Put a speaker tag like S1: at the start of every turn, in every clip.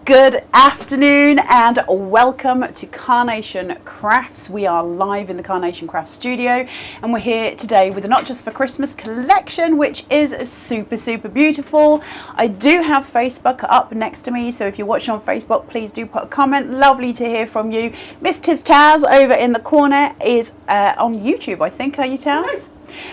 S1: Good afternoon and welcome to Carnation Crafts. We are live in the Carnation Crafts studio and we're here today with the Not Just for Christmas collection, which is super beautiful. I do have Facebook up next to me, so if you're watching on Facebook, please do put a comment. Lovely to hear from you. Miss Tiz Taz over in the corner is on YouTube, I think. Are you, Taz?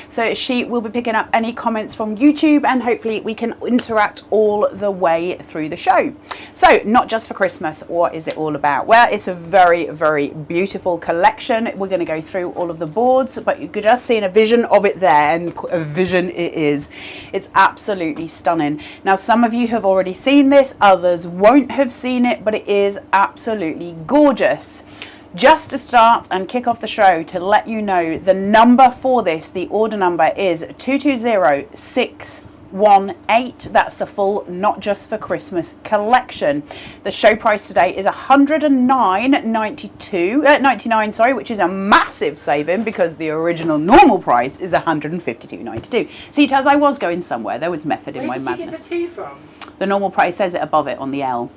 S1: So she will be picking up any comments from YouTube and hopefully we can interact all the way through the show. So Not Just for Christmas, what is it all about? Well, it's a very beautiful collection. We're going to go through all of the boards, but you could just see a vision of it there, and a vision it is. It's absolutely stunning. Now some of you have already seen this, others won't have seen it, but it is absolutely gorgeous. Just to start and kick off the show, to let you know the number for this, the order number is 220618. That's the full Not Just for Christmas collection. The show price today is $109.99, sorry, which is a massive saving because the original normal price is $152.92. See, Taz, I was going somewhere. There was method in my madness. Where did you get the 2 from? The normal price says it above it on the L.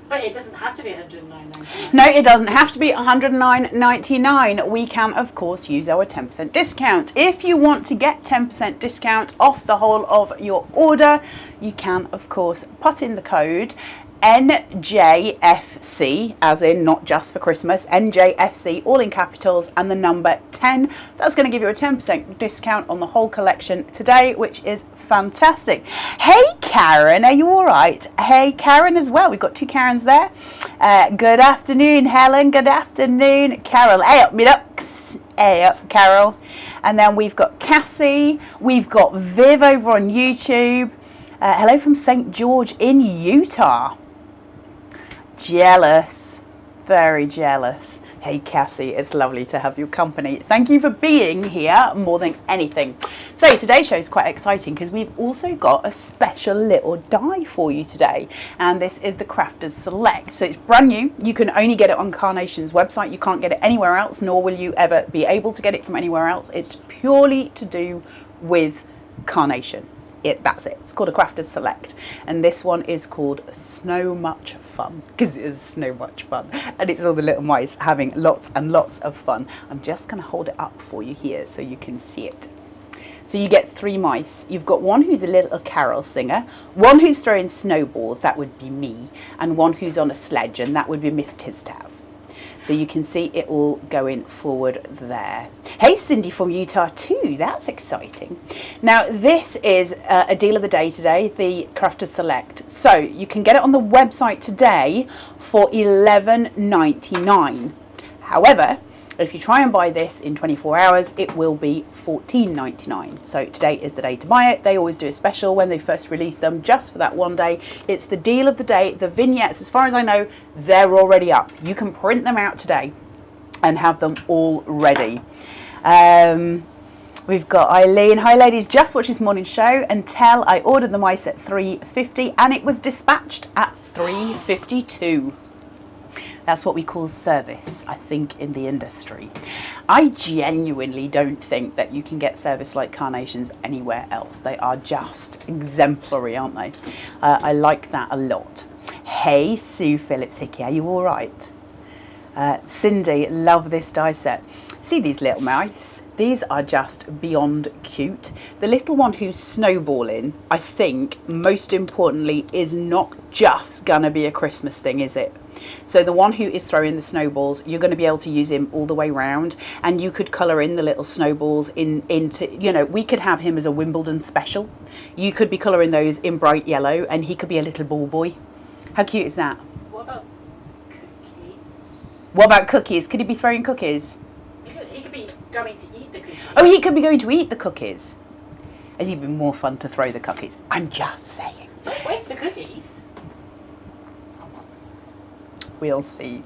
S2: But it doesn't have to be $109.99.
S1: No, it doesn't have to be $109.99. We can, of course, use our 10% discount. If you want to get 10% discount off the whole of your order, you can, of course, put in the code NJFC, as in Not Just for Christmas, NJFC, all in capitals, and the number 10. That's going to give you a 10% discount on the whole collection today, which is fantastic. Hey Karen, are you all right? Hey Karen as well. We've got 2 Karens there. Good afternoon, Helen. Good afternoon, Carol. Hey up, me ducks. Hey up, Carol. And then we've got Cassie. We've got Viv over on YouTube. Hello from St. George in Utah. Jealous, very jealous. Hey Cassie, it's lovely to have your company. Thank you for being here more than anything. So today's show is quite exciting because we've also got a special little die for you today, and this is the Crafters Select. So it's brand new. You can only get it on Carnation's website. You can't get it anywhere else, nor will you ever be able to get it from anywhere else. It's purely to do with Carnation. That's it. It's called a Crafters Select, and this one is called Snow Much Fun, because it is so much fun, and it's all the little mice having lots and lots of fun. I'm just going to hold it up for you here so you can see it. So you get 3 mice. You've got one who's a little carol singer, one who's throwing snowballs, that would be me, and one who's on a sledge, and that would be Miss Tiz Taz. So you can see it all going forward there. Hey Cindy from Utah too, that's exciting. Now this is a deal of the day today, the Crafters Select. So you can get it on the website today for $11.99. However, if you try and buy this in 24 hours, it will be $14.99. So today is the day to buy it. They always do a special when they first release them, just for that one day. It's the deal of the day. The vignettes, as far as I know, they're already up. You can print them out today and have them all ready. We've got Eileen. Hi ladies, just watched this morning's show and tell I ordered the mice at $3.50 and it was dispatched at $3.52. That's what we call service, I think, in the industry. I genuinely don't think that you can get service like Carnation's anywhere else. They are just exemplary, aren't they? I like that a lot. Hey, Sue Phillips Hickey, are you all right? Cindy, love this die set. See these little mice? These are just beyond cute. The little one who's snowballing, I think, most importantly, is not just gonna be a Christmas thing, is it? So the one who is throwing the snowballs, you're going to be able to use him all the way round, and you could colour in the little snowballs into, you know, we could have him as a Wimbledon special. You could be colouring those in bright yellow and he could be a little ball boy. How cute is that?
S2: What about cookies?
S1: What about cookies? Could he be throwing cookies?
S2: He could be going to eat the cookies.
S1: Oh, he could be going to eat the cookies. It'd even more fun to throw the cookies. I'm just saying.
S2: Where's the cookies?
S1: We'll see.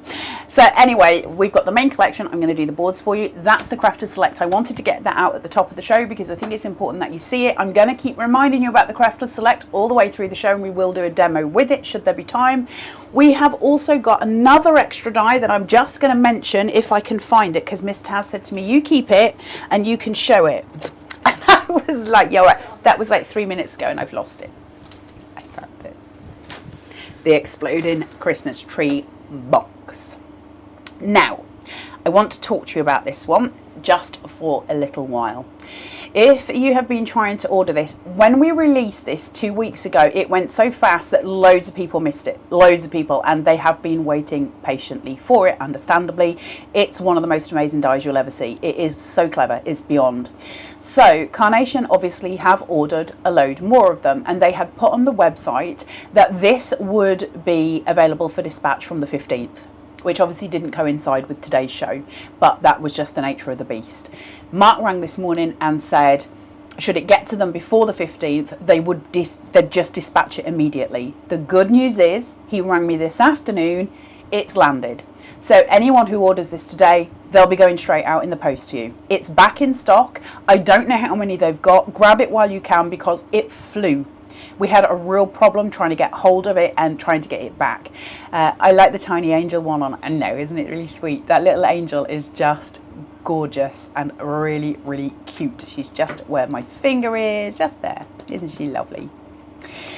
S1: So anyway, we've got the main collection. I'm going to do the boards for you. That's the Crafters Select. I wanted to get that out at the top of the show because I think it's important that you see it. I'm going to keep reminding you about the Crafters Select all the way through the show, and we will do a demo with it should there be time. We have also got another extra die that I'm just going to mention if I can find it, because Miss Taz said to me, you keep it and you can show it. And I was like, yo, that was like 3 minutes ago and I've lost it. I found it. the Exploding Christmas Tree box. Now, I want to talk to you about this one just for a little while. If you have been trying to order this, when we released this 2 weeks ago, it went so fast that loads of people missed it. Loads of people, and they have been waiting patiently for it, understandably. It's one of the most amazing dies you'll ever see. It is so clever, it's beyond. So Carnation obviously have ordered a load more of them, and they had put on the website that this would be available for dispatch from the 15th. Which obviously didn't coincide with today's show, but that was just the nature of the beast. Mark rang this morning and said, should it get to them before the 15th, they'd just dispatch it immediately. The good news is, he rang me this afternoon, it's landed. So anyone who orders this today, they'll be going straight out in the post to you. It's back in stock. I don't know how many they've got. Grab it while you can because it flew. We had a real problem trying to get hold of it and trying to get it back. I like the tiny angel one on, and no, isn't it really sweet? That little angel is just gorgeous and really, really cute. She's just where my finger is, just there. Isn't she lovely?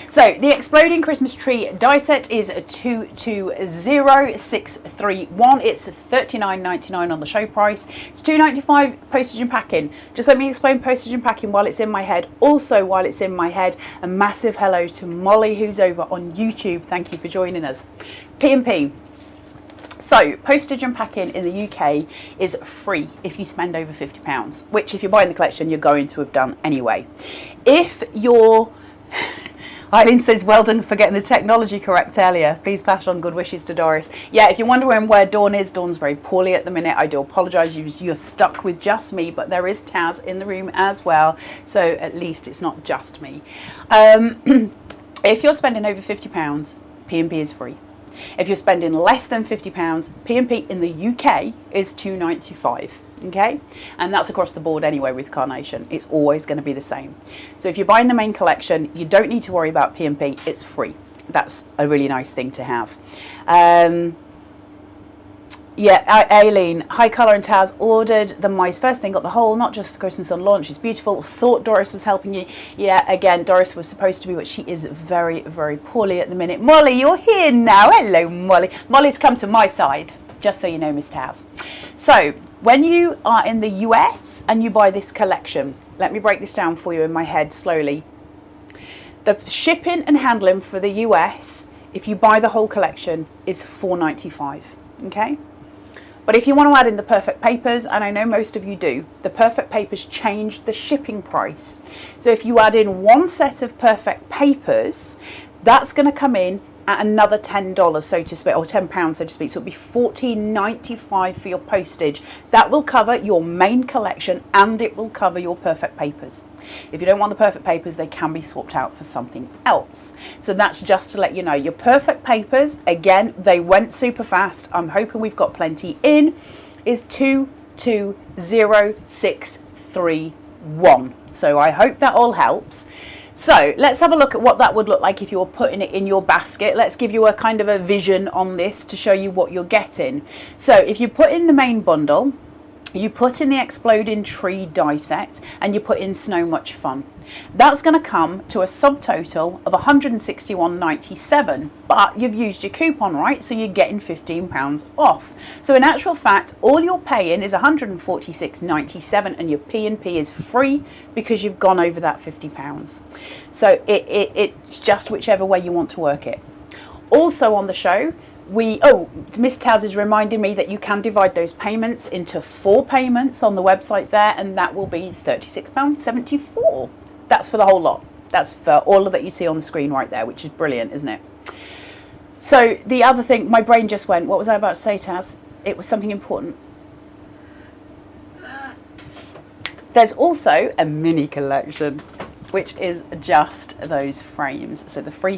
S1: So the Exploding Christmas Tree die set is 220631. It's $39.99 on the show price. It's $2.95 postage and packing. Just let me explain postage and packing while it's in my head. Also, while it's in my head, a massive hello to Molly, who's over on YouTube. Thank you for joining us. P&P. So postage and packing in the UK is free if you spend over £50, which if you're buying the collection, you're going to have done anyway. If you're Eileen says, well done for getting the technology correct earlier. Please pass on good wishes to Doris. Yeah, if you're wondering where Dawn is, Dawn's very poorly at the minute. I do apologise. You're stuck with just me, but there is Taz in the room as well. So at least it's not just me. If you're spending over £50, P&P is free. If you're spending less than £50, P&P in the UK is $2.95. Okay, and that's across the board anyway with Carnation. It's always going to be the same. So if you're buying the main collection, you don't need to worry about P&P. It's free. That's a really nice thing to have. Yeah, Aileen, hi Carla and Taz, ordered the mice first thing, got the whole, not just for Christmas on launch. It's beautiful. Thought Doris was helping you. Yeah, again, Doris was supposed to be, but she is very, very poorly at the minute. Molly, you're here now. Hello, Molly. Molly's come to my side, just so you know, Miss Taz. So when you are in the US and you buy this collection, let me break this down for you in my head slowly. The shipping and handling for the US, if you buy the whole collection, is $4.95. Okay? But if you want to add in the perfect papers, and I know most of you do, the perfect papers change the shipping price. So if you add in one set of perfect papers, that's going to come in at another $10, so to speak, or £10, so to speak. So it'll be $14.95 for your postage. That will cover your main collection and it will cover your perfect papers. If you don't want the perfect papers, they can be swapped out for something else. So that's just to let you know. Your perfect papers, again, they went super fast. I'm hoping we've got plenty in, is 220631. So I hope that all helps. So let's have a look at what that would look like if you were putting it in your basket. Let's give you a kind of a vision on this to show you what you're getting. So if you put in the main bundle, you put in the Exploding Tree die set, and you put in Snow Much Fun. That's going to come to a subtotal of $161.97, but you've used your coupon, right? So you're getting £15 off. So in actual fact, all you're paying is $146.97, and your P&P is free because you've gone over that £50. So it's just whichever way you want to work it. Also on the show, Miss Taz is reminding me that you can divide those payments into 4 payments on the website there, and that will be £36.74. That's for the whole lot. That's for all of that you see on the screen right there, which is brilliant, isn't it? So the other thing, my brain just went, what was I about to say, Taz? It was something important. There's also a mini collection, which is just those frames. So the 3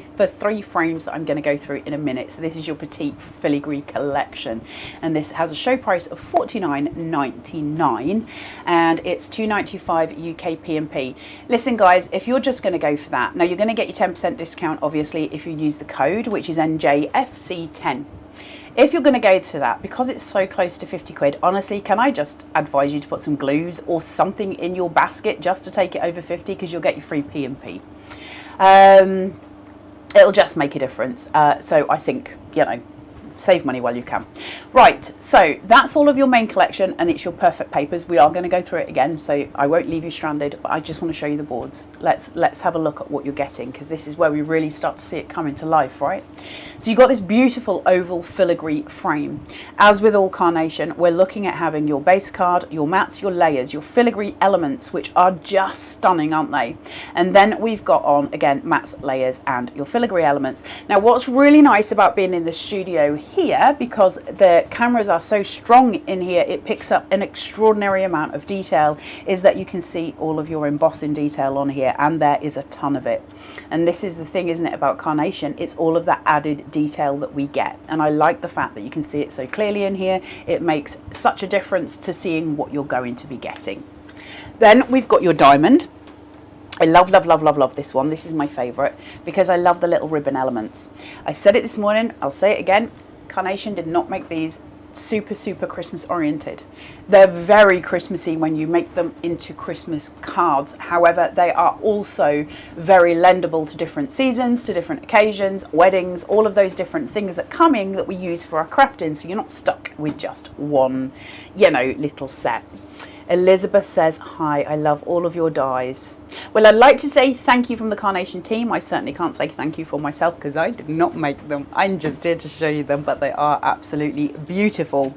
S1: frames that I'm going to go through in a minute. So this is your Petite Filigree collection, and this has a show price of $49.99, and it's $2.95 UK P&P. Listen guys, if you're just going to go for that, now you're going to get your 10% discount obviously if you use the code, which is NJFC10. If you're going to go to that, because it's so close to 50 quid, honestly, can I just advise you to put some glues or something in your basket just to take it over 50, because you'll get your free P&P. it'll just make a difference. So I think, you know, save money while you can. Right, so that's all of your main collection, and it's your perfect papers. We are going to go through it again, so I won't leave you stranded, but I just want to show you the boards. Let's have a look at what you're getting, because this is where we really start to see it come into life, right? So you've got this beautiful oval filigree frame. As with all Carnation, we're looking at having your base card, your mats, your layers, your filigree elements, which are just stunning, aren't they? And then we've got on, again, mats, layers, and your filigree elements. Now, what's really nice about being in the studio here, because the cameras are so strong in here, it picks up an extraordinary amount of detail, is that you can see all of your embossing detail on here, and there is a ton of it. And this is the thing, isn't it, about Carnation? It's all of that added detail that we get, and I like the fact that you can see it so clearly in here. It makes such a difference to seeing what you're going to be getting. Then we've got your diamond. I love, love, love, love, love this one. This is my favourite because I love the little ribbon elements. I said it this morning, I'll say it again. Carnation did not make these super Christmas oriented. They're very Christmassy when you make them into Christmas cards. However, they are also very lendable to different seasons, to different occasions, weddings, all of those different things that come in that we use for our crafting, so you're not stuck with just one, you know, little set. Elizabeth says, hi, I love all of your dies. Well, I'd like to say thank you from the Carnation team. I certainly can't say thank you for myself because I did not make them. I'm just here to show you them, but they are absolutely beautiful.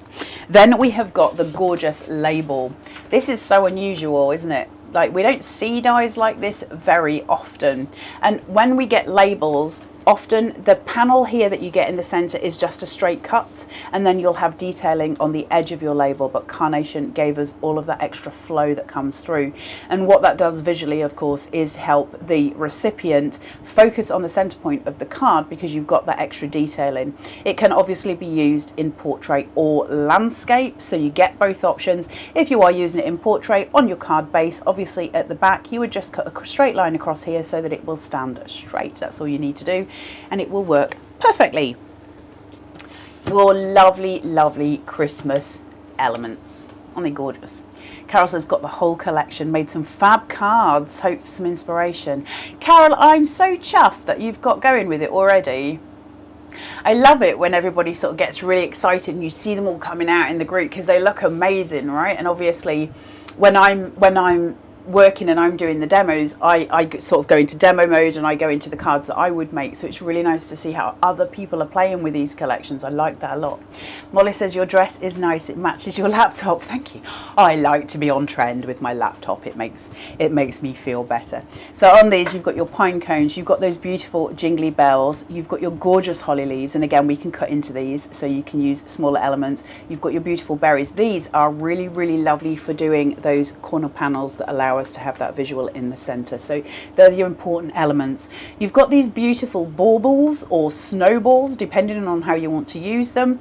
S1: Then we have got the gorgeous label. This is so unusual, isn't it? Like, we don't see dies like this very often. And when we get labels, often the panel here that you get in the center is just a straight cut, and then you'll have detailing on the edge of your label, but Carnation gave us all of that extra flow that comes through. And what that does visually, of course, is help the recipient focus on the center point of the card, because you've got that extra detailing. It can obviously be used in portrait or landscape, so you get both options. If you are using it in portrait on your card base, obviously at the back you would just cut a straight line across here so that it will stand straight. That's all you need to do, and it will work perfectly. Your lovely, lovely Christmas elements. Aren't they gorgeous? Carol says, got the whole collection, made some fab cards, hope for some inspiration. Carol, I'm so chuffed that you've got going with it already. I love it when everybody sort of gets really excited and you see them all coming out in the group, because they look amazing, right? And obviously when I'm working and I'm doing the demos, I sort of go into demo mode and I go into the cards that I would make, so it's really nice to see how other people are playing with these collections. I like that a lot. Molly says, your dress is nice, it matches your laptop. Thank you. I like to be on trend with my laptop. It makes me feel better. So on these you've got your pine cones, you've got those beautiful jingly bells, you've got your gorgeous holly leaves, and again we can cut into these so you can use smaller elements. You've got your beautiful berries. These are really, really lovely for doing those corner panels that allow us to have that visual in the center. So they're your important elements. You've got these beautiful baubles or snowballs, depending on how you want to use them.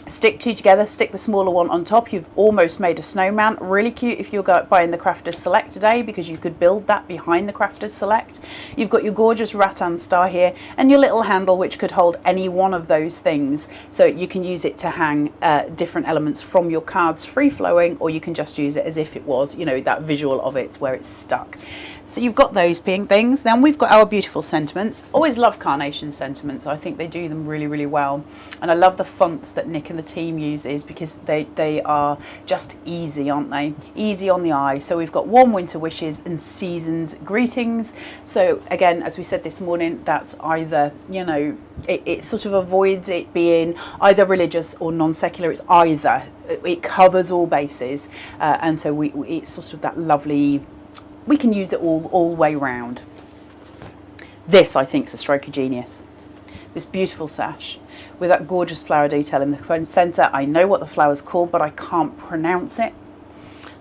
S1: Stick two together, stick the smaller one on top. You've almost made a snowman. Really cute if you're buying the Crafters Select today, because you could build that behind the Crafters Select. You've got your gorgeous rattan star here and your little handle which could hold any one of those things, so you can use it to hang different elements from your cards free flowing, or you can just use it as if it was, you know, that visual of it where it's stuck. So you've got those pink things. Then we've got our beautiful sentiments. Always love Carnation Sentiments. I think they do them really, really well. And I love the fonts that Nick and the team uses, because they are just easy, aren't they? Easy on the eye. So we've got warm winter wishes and seasons greetings. So again, as we said this morning, that's either, you know, it sort of avoids it being either religious or non-secular. It's either. It covers all bases. And so it's sort of that lovely, we can use it all way round. This, I think, is a stroke of genius. This beautiful sash with that gorgeous flower detail in the center. I know what the flower's called, but I can't pronounce it,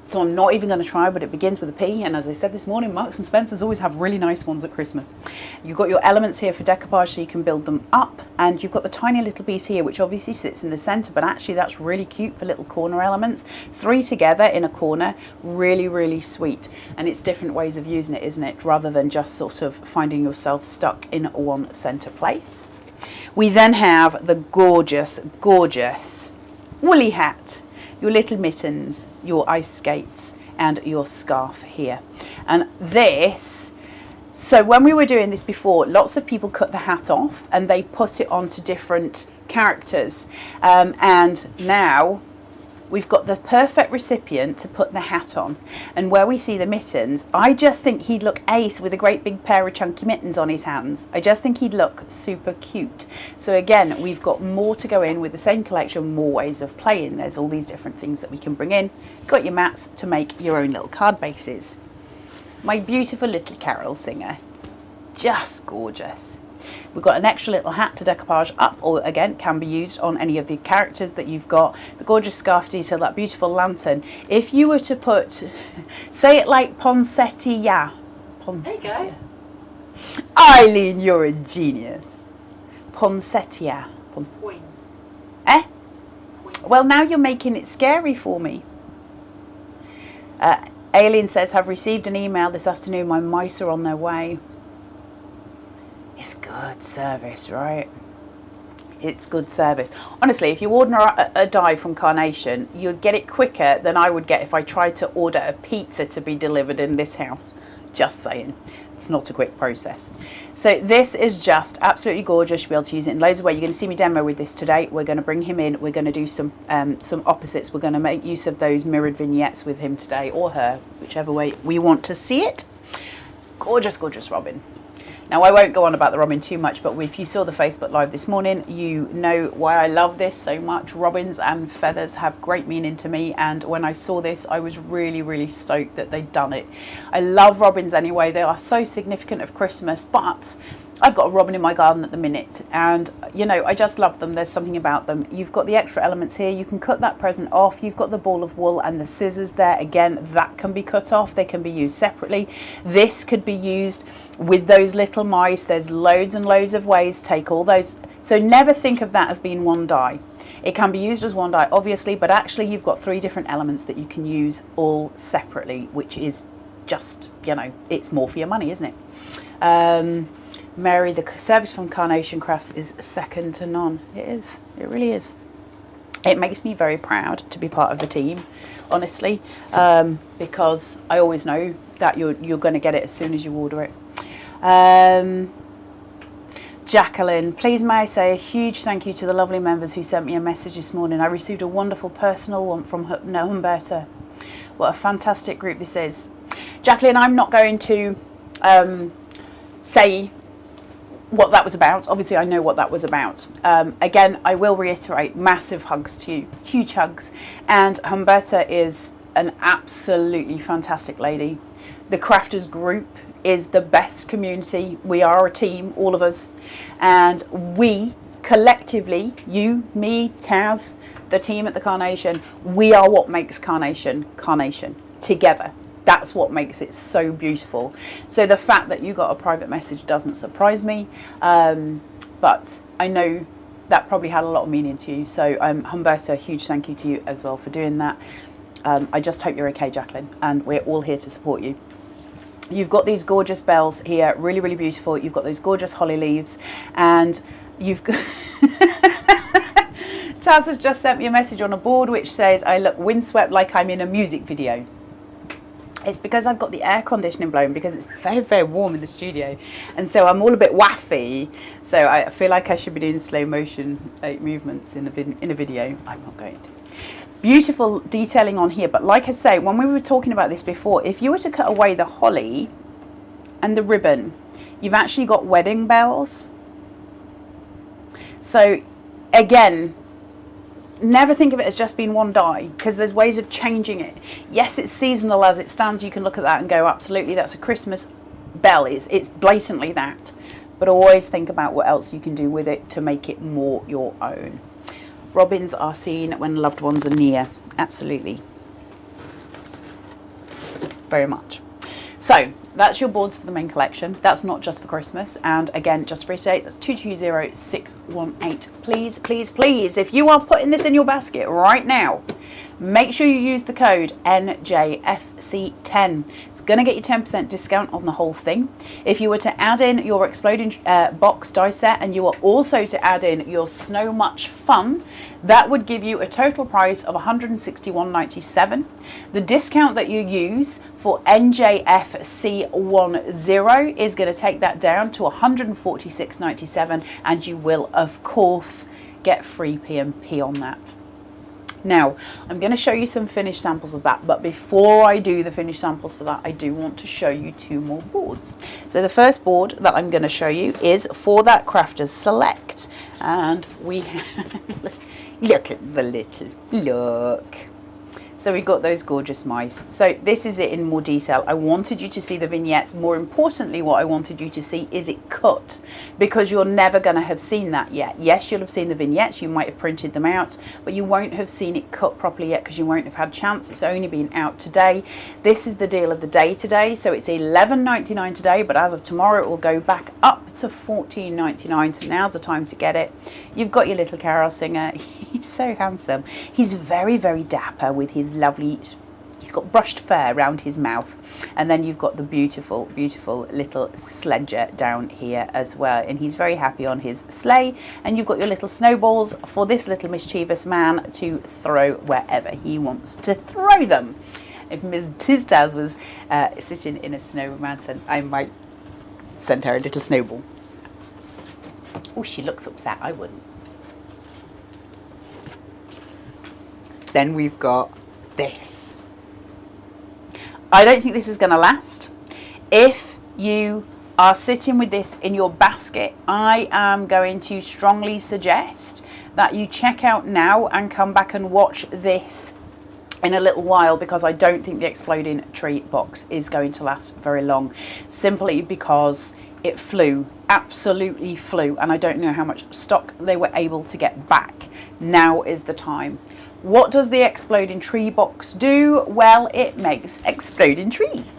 S1: so I'm not even going to try, but it begins with a P, and as I said this morning, Marks and Spencer's always have really nice ones at Christmas. You've got your elements here for decoupage, so you can build them up, and you've got the tiny little piece here which obviously sits in the center, but actually that's really cute for little corner elements. 3 together in a corner, really, really sweet. And it's different ways of using it, isn't it, rather than just sort of finding yourself stuck in one center place. We then have the gorgeous, gorgeous woolly hat, your little mittens, your ice skates, and your scarf here. And this So when we were doing this before, lots of people cut the hat off and they put it onto different characters. And now we've got the perfect recipient to put the hat on. And where we see the mittens, I just think he'd look ace with a great big pair of chunky mittens on his hands. I just think he'd look super cute. So again, we've got more to go in with the same collection, more ways of playing. There's all these different things that we can bring in. Got your mats to make your own little card bases. My beautiful little carol singer, just gorgeous. We've got an extra little hat to decoupage up, or again can be used on any of the characters that you've got. The gorgeous scarf detail, that beautiful lantern. If you were to put, say it like poinsettia.
S2: There you go.
S1: Eileen, you're a genius. Poinsettia.
S2: Point.
S1: Eh?
S2: Point.
S1: Well, now you're making it scary for me. Aileen says, have received an email this afternoon. My mice are on their way. It's good service, right? It's good service. Honestly, if you order a die from Carnation, you'd get it quicker than I would get if I tried to order a pizza to be delivered in this house. Just saying. It's not a quick process. So this is just absolutely gorgeous. You'll be able to use it in loads of ways. You're going to see me demo with this today. We're going to bring him in. We're going to do some opposites. We're going to make use of those mirrored vignettes with him today, or her, whichever way we want to see it. Gorgeous, gorgeous Robin. Now, I won't go on about the robin too much, but if you saw the Facebook Live this morning, you know why I love this so much. Robins and feathers have great meaning to me, and when I saw this, I was really, really stoked that they'd done it. I love robins anyway. They are so significant of Christmas, but I've got a robin in my garden at the minute, and you know, I just love them. There's something about them. You've got the extra elements here. You can cut that present off. You've got the ball of wool and the scissors there. Again, that can be cut off. They can be used separately. This could be used with those little mice. There's loads and loads of ways. Take all those. So never think of that as being one die. It can be used as one die, obviously, but actually you've got 3 different elements that you can use all separately, which is just, you know, it's more for your money, isn't it? Mary, the service from Carnation Crafts is second to none. It is. It really is. It makes me very proud to be part of the team, honestly, because I always know that you're going to get it as soon as you order it. Jacqueline, please may I say a huge thank you to the lovely members who sent me a message this morning. I received a wonderful personal one from Humberto. What a fantastic group this is. Jacqueline, I'm not going to say what that was about. Obviously, I know what that was about. Again, I will reiterate, massive hugs to you, huge hugs. And Humberto is an absolutely fantastic lady. The Crafters group is the best community. We are a team, all of us. And we collectively, you, me, Taz, the team at the Carnation, we are what makes Carnation, Carnation, together. That's what makes it so beautiful. So the fact that you got a private message doesn't surprise me, but I know that probably had a lot of meaning to you. So Humberto, a huge thank you to you as well for doing that. I just hope you're okay, Jacqueline, and we're all here to support you. You've got these gorgeous bells here, really, really beautiful. You've got those gorgeous holly leaves, and you've got... Taz has just sent me a message on a board which says, I look windswept like I'm in a music video. It's because I've got the air conditioning blown because it's very, very warm in the studio. And so I'm all a bit waffy. So I feel like I should be doing slow motion movements in a video. I'm not going to. Beautiful detailing on here. But like I say, when we were talking about this before, if you were to cut away the holly and the ribbon, you've actually got wedding bells. So again, never think of it as just being one die, because there's ways of changing it. Yes, it's seasonal as it stands. You can look at that and go, absolutely, that's a Christmas bell. It's blatantly that. But always think about what else you can do with it to make it more your own. Robins are seen when loved ones are near. Absolutely. Very much. So that's your boards for the main collection. That's not just for Christmas. And again, just for reiterate, that's 220618. Please, please, please, if you are putting this in your basket right now, make sure you use the code NJFC10. It's going to get you 10% discount on the whole thing. If you were to add in your Exploding box die set, and you were also to add in your Snow Much Fun, that would give you a total price of $161.97. The discount that you use for NJFC10 is going to take that down to $146.97, and you will of course get free P&P on that. Now, I'm going to show you some finished samples of that, but before I do the finished samples for that, I do want to show you two more boards. So the first board that I'm going to show you is for that Crafters Select, and we look at the little, look. So we've got those gorgeous mice. So this is it in more detail. I wanted you to see the vignettes. More importantly, what I wanted you to see is it cut, because you're never going to have seen that yet. Yes, you'll have seen the vignettes. You might have printed them out, but you won't have seen it cut properly yet because you won't have had chance. It's only been out today. This is the deal of the day today. So it's $11.99 today, but as of tomorrow, it will go back up to $14.99. So now's the time to get it. You've got your little carol singer. He's so handsome. He's very, very dapper with his lovely, he's got brushed fur around his mouth, and then you've got the beautiful, beautiful little sledger down here as well, and he's very happy on his sleigh. And you've got your little snowballs for this little mischievous man to throw wherever he wants to throw them. If Ms. Tiztaz was sitting in a snow mountain, I might send her a little snowball. Oh, she looks upset. I wouldn't. Then we've got this. I don't think this is going to last. If you are sitting with this in your basket, I am going to strongly suggest that you check out now and come back and watch this in a little while, because I don't think the Exploding Tree box is going to last very long, simply because it flew, absolutely flew, and I don't know how much stock they were able to get back. Now is the time. What does the Exploding Tree box do? Well, it makes exploding trees.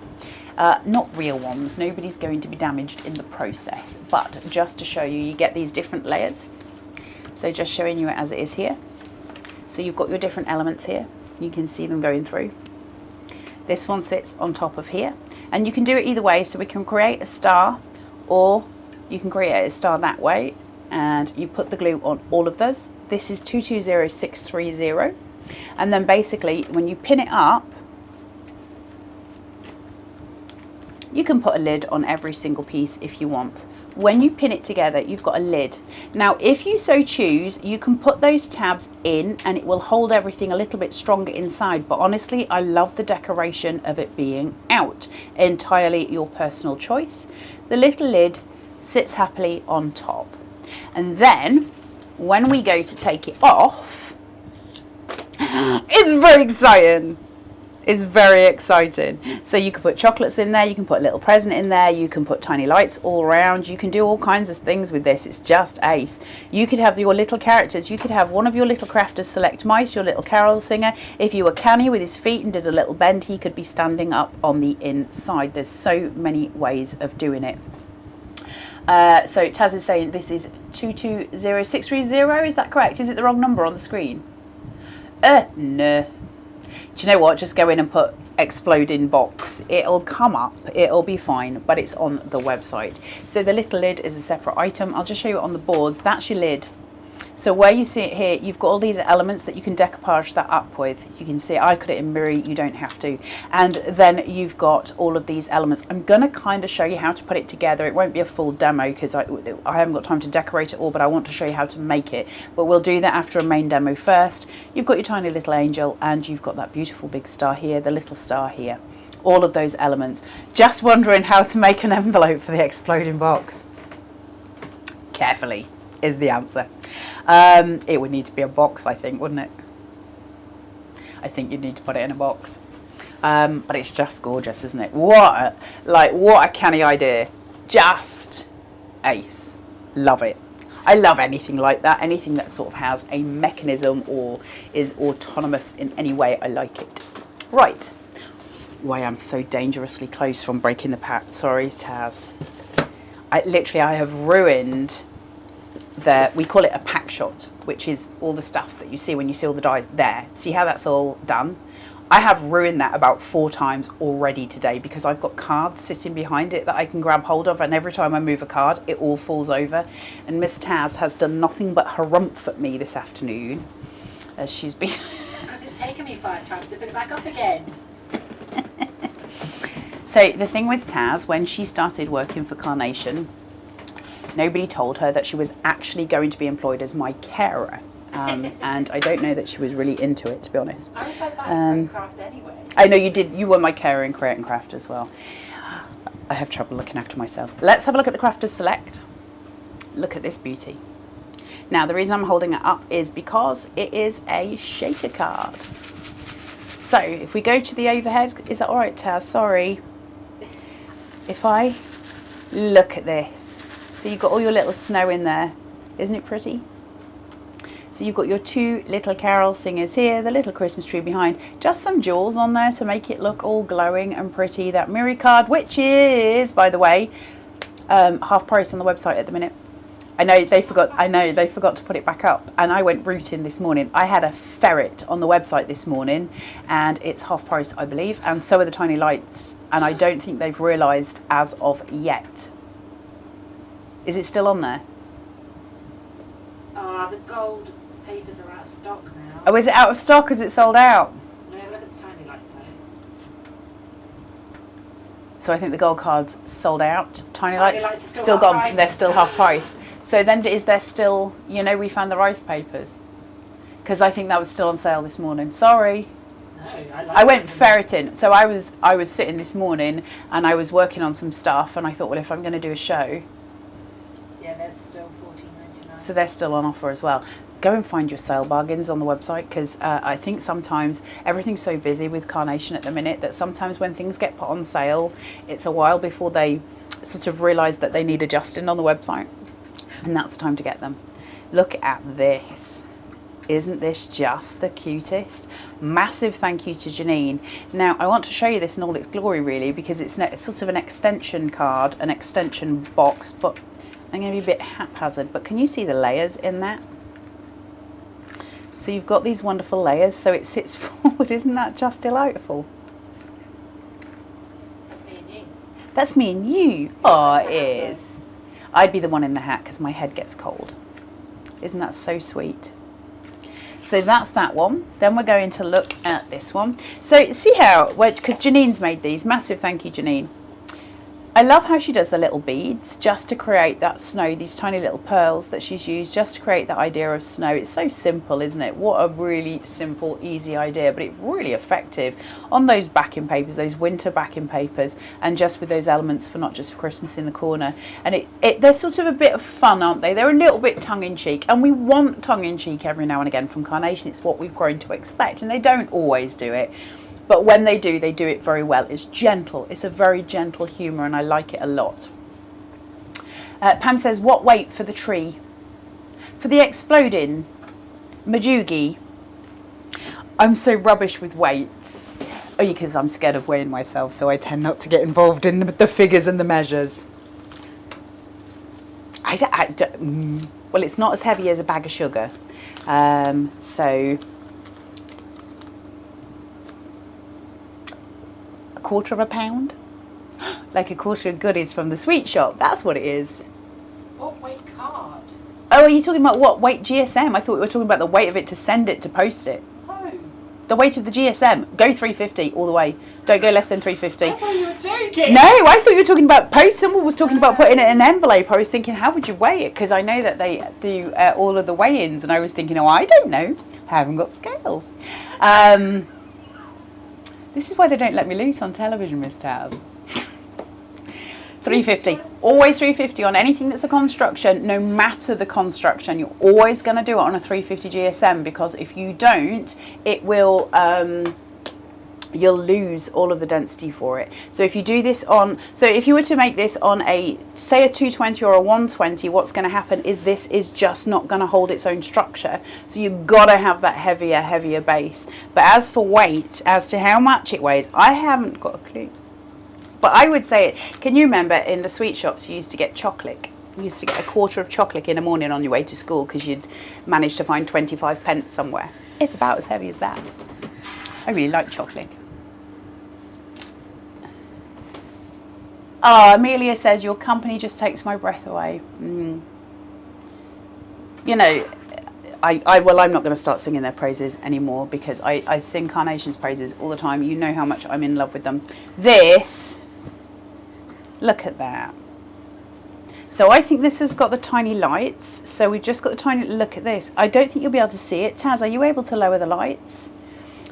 S1: Not real ones. Nobody's going to be damaged in the process. But just to show you, you get these different layers. So just showing you it as it is here. So you've got your different elements here. You can see them going through. This one sits on top of here. And you can do it either way. So we can create a star, or you can create a star that way. And you put the glue on all of those. This is 220630, and then basically when you pin it up, you can put a lid on every single piece if you want. When you pin it together, you've got a lid. Now, if you so choose, you can put those tabs in and it will hold everything a little bit stronger inside, but honestly, I love the decoration of it being out. Entirely your personal choice. The little lid sits happily on top. And then when we go to take it off, it's very exciting. It's very exciting. So you can put chocolates in there, you can put a little present in there, you can put tiny lights all around, you can do all kinds of things with this. It's just ace. You could have your little characters, you could have one of your little Crafters Select mice, your little carol singer. If you were canny with his feet and did a little bend, he could be standing up on the inside. There's so many ways of doing it. So Taz is saying this is 220630, is that correct? Is it the wrong number on the screen? No. Do you know what? Just go in and put Exploding box. It'll come up, it'll be fine, but it's on the website. So the little lid is a separate item. I'll just show you it on the boards. That's your lid. So where you see it here, you've got all these elements that you can decoupage that up with. You can see I cut it in Miri, you don't have to. And then you've got all of these elements. I'm going to kind of show you how to put it together. It won't be a full demo because I haven't got time to decorate it all, but I want to show you how to make it. But we'll do that after a main demo first. You've got your tiny little angel, and you've got that beautiful big star here, the little star here. All of those elements. Just wondering how to make an envelope for the Exploding box? Carefully is the answer. It would need to be a box, I think, wouldn't it? I think you'd need to put it in a box. But it's just gorgeous, isn't it? What a canny idea. Just ace. Love it. I love anything like that. Anything that sort of has a mechanism or is autonomous in any way. I like it. Right. Oh, I am so dangerously close from breaking the pat. Sorry, Taz. I have ruined we call it a pack shot, which is all the stuff that you see when you see all the dies there. See how that's all done? I have ruined that about 4 times already today because I've got cards sitting behind it that I can grab hold of, and every time I move a card, it all falls over. And Miss Taz has done nothing but harumph at me this afternoon as she's been...
S2: Because it's taken me 5 times to put it back up again.
S1: So the thing with Taz, when she started working for Carnation, nobody told her that she was actually going to be employed as my carer. And I don't know that she was really into it, to be honest.
S2: I was like that in craft anyway.
S1: I know you did. You were my carer in Create and Craft as well. I have trouble looking after myself. Let's have a look at the Crafters Select. Look at this beauty. Now, the reason I'm holding it up is because it is a shaker card. So, if we go to the overhead, is that all right, Taz? Sorry. If I look at this, so you've got all your little snow in there. Isn't it pretty? So you've got your 2 little carol singers here, the little Christmas tree behind, just some jewels on there to make it look all glowing and pretty. That Miri card, which is, by the way, half price on the website at the minute. I know they forgot to put it back up, and I went rooting this morning. I had a ferret on the website this morning, and it's half price, I believe, and so are the tiny lights, and I don't think they've realised as of yet. Is it still on there?
S2: The gold papers are out of stock now.
S1: Oh, is it out of stock? Is it sold out?
S2: No, look at the tiny lights though.
S1: So I think the gold cards sold out. Tiny
S2: Lights
S1: lights
S2: are
S1: still
S2: half
S1: gone.
S2: price.
S1: They're still half price. So then is there still, you know, we found the rice papers? Because I think that was still on sale this morning. Sorry.
S2: No, I like
S1: I went
S2: them.
S1: ferreting. So I was sitting this morning and I was working on some stuff, and I thought, well, if I'm going to do a show,
S2: Yeah, there's still $14.99.
S1: so they're still on offer as well. Go and find your sale bargains on the website, because I think sometimes everything's so busy with Carnation at the minute that sometimes when things get put on sale, it's a while before they sort of realise that they need adjusting on the website, and that's the time to get them. Look at this. Isn't this just the cutest? Massive thank you to Janine. Now, I want to show you this in all its glory, really, because it's sort of an extension card, an extension box, but I'm going to be a bit haphazard, but can you see the layers in that? So you've got these wonderful layers, so it sits forward. Isn't that just delightful?
S2: That's me and you.
S1: That's me and you. Oh, it is. I'd be the one in the hat because my head gets cold. Isn't that so sweet? So that's that one. Then we're going to look at this one. So see how, because Janine's made these. Massive thank you, Janine. I love how she does the little beads just to create that snow, these tiny little pearls that she's used just to create that idea of snow. It's so simple, isn't it? What a really simple, easy idea, but it's really effective on those backing papers, those winter backing papers, and just with those elements for not just for Christmas in the corner. And they're sort of a bit of fun, aren't they? They're a little bit tongue-in-cheek, and we want tongue-in-cheek every now and again from Carnation. It's what we've grown to expect, and they don't always do it. But when they do it very well. It's gentle. It's a very gentle humour, and I like it a lot. Pam says, what weight for the tree? For the exploding Majugi. I'm so rubbish with weights. Only because I'm scared of weighing myself, so I tend not to get involved in the figures and the measures. Well, it's not as heavy as a bag of sugar. So... quarter of a pound, like a quarter of goodies from the sweet shop. That's what it is.
S2: What weight card?
S1: Oh, are you talking about what weight GSM? I thought we were talking about the weight of it to send it, to post it.
S2: Oh.
S1: The weight of the GSM. Go 350 all the way. Don't go less than 350.
S2: I thought you were joking.
S1: No, I thought you were talking about post. Someone was talking about putting it in an envelope. I was thinking, how would you weigh it? Because I know that they do all of the weigh-ins, and I was thinking, oh, I don't know. I haven't got scales. This is why they don't let me loose on television, Miss Taz. 350. Always 350 on anything that's a construction, no matter the construction. You're always going to do it on a 350 GSM, because if you don't, it will... you'll lose all of the density for it. So if you do this on... So if you were to make this on a, say, a 220 or a 120, what's going to happen is this is just not going to hold its own structure. So you've got to have that heavier base. But as for weight, as to how much it weighs, I haven't got a clue. But I would say, can you remember in the sweet shops you used to get chocolate? You used to get a quarter of chocolate in the morning on your way to school because you'd managed to find 25 pence somewhere. It's about as heavy as that. I really like chocolate. Oh, Amelia says, your company just takes my breath away. You know, well, I'm not going to start singing their praises anymore because I sing Carnation's praises all the time. You know how much I'm in love with them. This, look at that. So I think this has got the tiny lights. So we've just got the tiny, look at this. I don't think you'll be able to see it. Taz, are you able to lower the lights?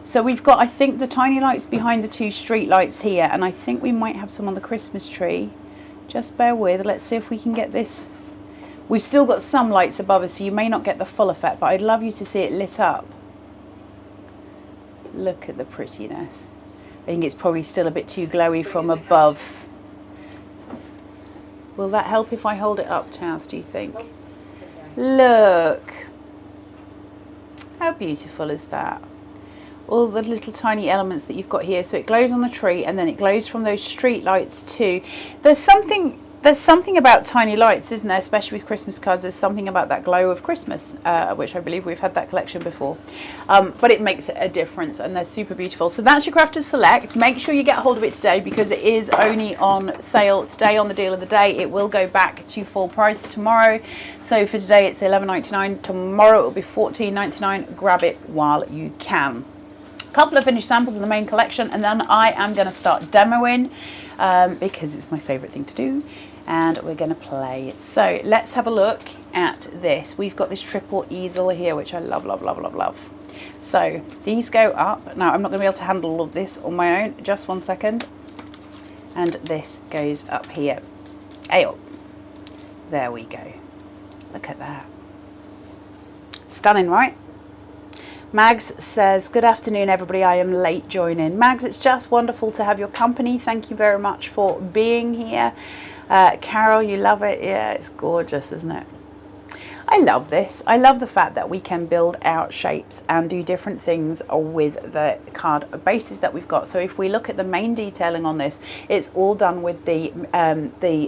S1: So we've got, I think, the tiny lights behind the two street lights here. And I think we might have some on the Christmas tree. Just bear with. Let's see if we can get this. We've still got some lights above us, so you may not get the full effect, but I'd love you to see it lit up. Look at the prettiness. I think it's probably still a bit too glowy from above. Will that help if I hold it up, Taz, do you think? Look. How beautiful is that? All the little tiny elements that you've got here. So it glows on the tree and then it glows from those street lights too. There's something about tiny lights, isn't there? Especially with Christmas cards. There's something about that glow of Christmas, which I believe we've had that collection before. But it makes it a difference and they're super beautiful. So that's your Crafters Select. Make sure you get a hold of it today because it is only on sale today on the deal of the day. It will go back to full price tomorrow. So for today it's $11.99. Tomorrow it will be $14.99. Grab it while you can. A couple of finished samples in the main collection and then I am going to start demoing because it's my favourite thing to do. And we're going to play. So let's have a look at this. We've got this triple easel here, which I love, love, love, love, love. So these go up. Now I'm not going to be able to handle all of this on my own. Just 1 second. And this goes up here. Ayo. There we go. Look at that. Stunning, right? Mags says, good afternoon, everybody. I am late joining. Mags, it's just wonderful to have your company. Thank you very much for being here. Carol, you love it. Yeah, it's gorgeous, isn't it? I love this. I love the fact that we can build out shapes and do different things with the card bases that we've got. So if we look at the main detailing on this, it's all done with the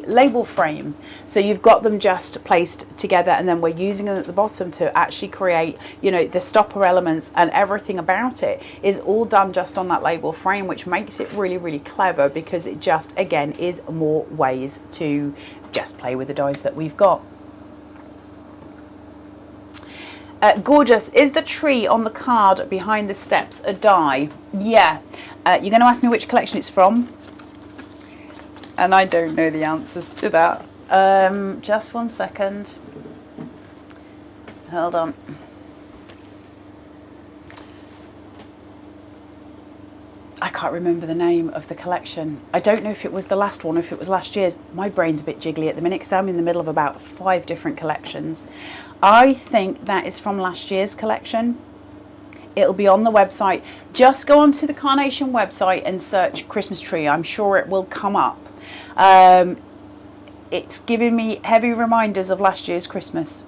S1: label frame. So you've got them just placed together and then we're using them at the bottom to actually create, you know, the stopper elements and everything about it is all done just on that label frame, which makes it really, really clever because it just, again, is more ways to just play with the dies that we've got. Gorgeous. Is the tree on the card behind the steps a die? Yeah. You're going to ask me which collection it's from? And I don't know the answers to that. Just 1 second. Hold on. I can't remember the name of the collection. I don't know if it was the last one or if it was last year's. My brain's a bit jiggly at the minute because I'm in the middle of about 5 different collections. I think that is from last year's collection. It'll be on the website. Just go onto the Carnation website and search Christmas tree. I'm sure it will come up. It's giving me heavy reminders of last year's Christmas.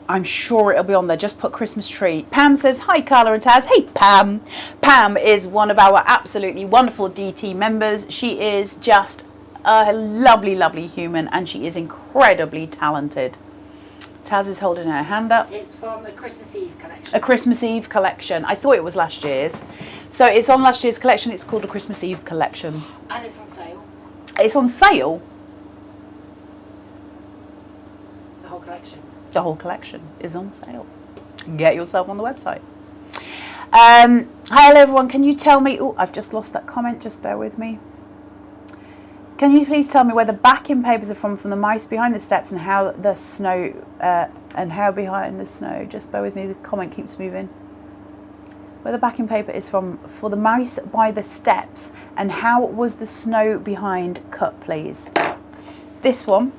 S1: I'm sure it'll be on there. Just put Christmas tree. Pam says, hi, Carla and Taz. Hey, Pam. Pam is one of our absolutely wonderful DT members. She is just a lovely, lovely human, and she is incredibly talented. Taz is holding her hand up.
S2: It's from the Christmas Eve collection.
S1: A Christmas Eve collection. I thought it was last year's. So it's on last year's collection. It's called a Christmas Eve collection.
S2: And it's on sale.
S1: It's on sale?
S2: The whole collection.
S1: The whole collection is on sale. Get yourself on the website. Hi, hello everyone. Can you tell me... Oh, I've just lost that comment. Just bear with me. Can you please tell me where the backing papers are from the mice behind the steps and how the snow... and how behind the snow... Just bear with me. The comment keeps moving. Where the backing paper is from for the mice by the steps and how was the snow behind cut, please. This one.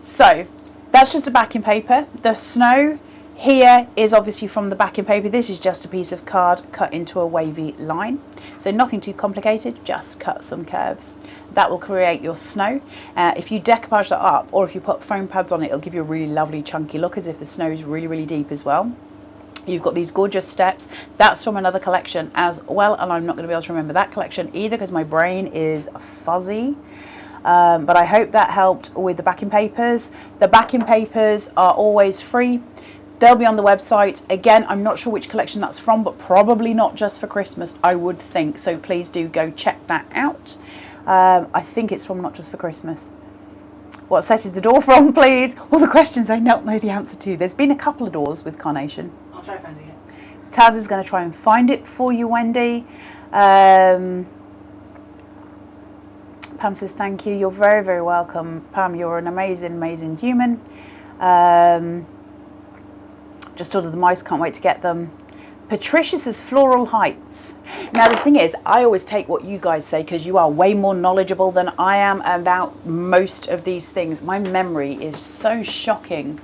S1: So... That's just a backing paper. The snow here is obviously from the backing paper. This is just a piece of card cut into a wavy line. So nothing too complicated, just cut some curves. That will create your snow. If you decoupage that up or if you put foam pads on it, it'll give you a really lovely chunky look as if the snow is really, really deep as well. You've got these gorgeous steps. That's from another collection as well. And I'm not going to be able to remember that collection either because my brain is fuzzy. But I hope that helped with the backing papers. The backing papers are always free. They'll be on the website. Again, I'm not sure which collection that's from, but probably not just for Christmas, I would think. So please do go check that out. I think it's from Not Just for Christmas. What set is the door from, please? All the questions I don't know the answer to. There's been a couple of doors with Carnation.
S2: I'll try finding it.
S1: Taz is going to try and find it for you, Wendy. Pam says thank you. You're very, very welcome. Pam, you're an amazing, amazing human. Just ordered the mice, can't wait to get them. Patricia says Floral Heights. Now the thing is, I always take what you guys say because you are way more knowledgeable than I am about most of these things. My memory is so shocking.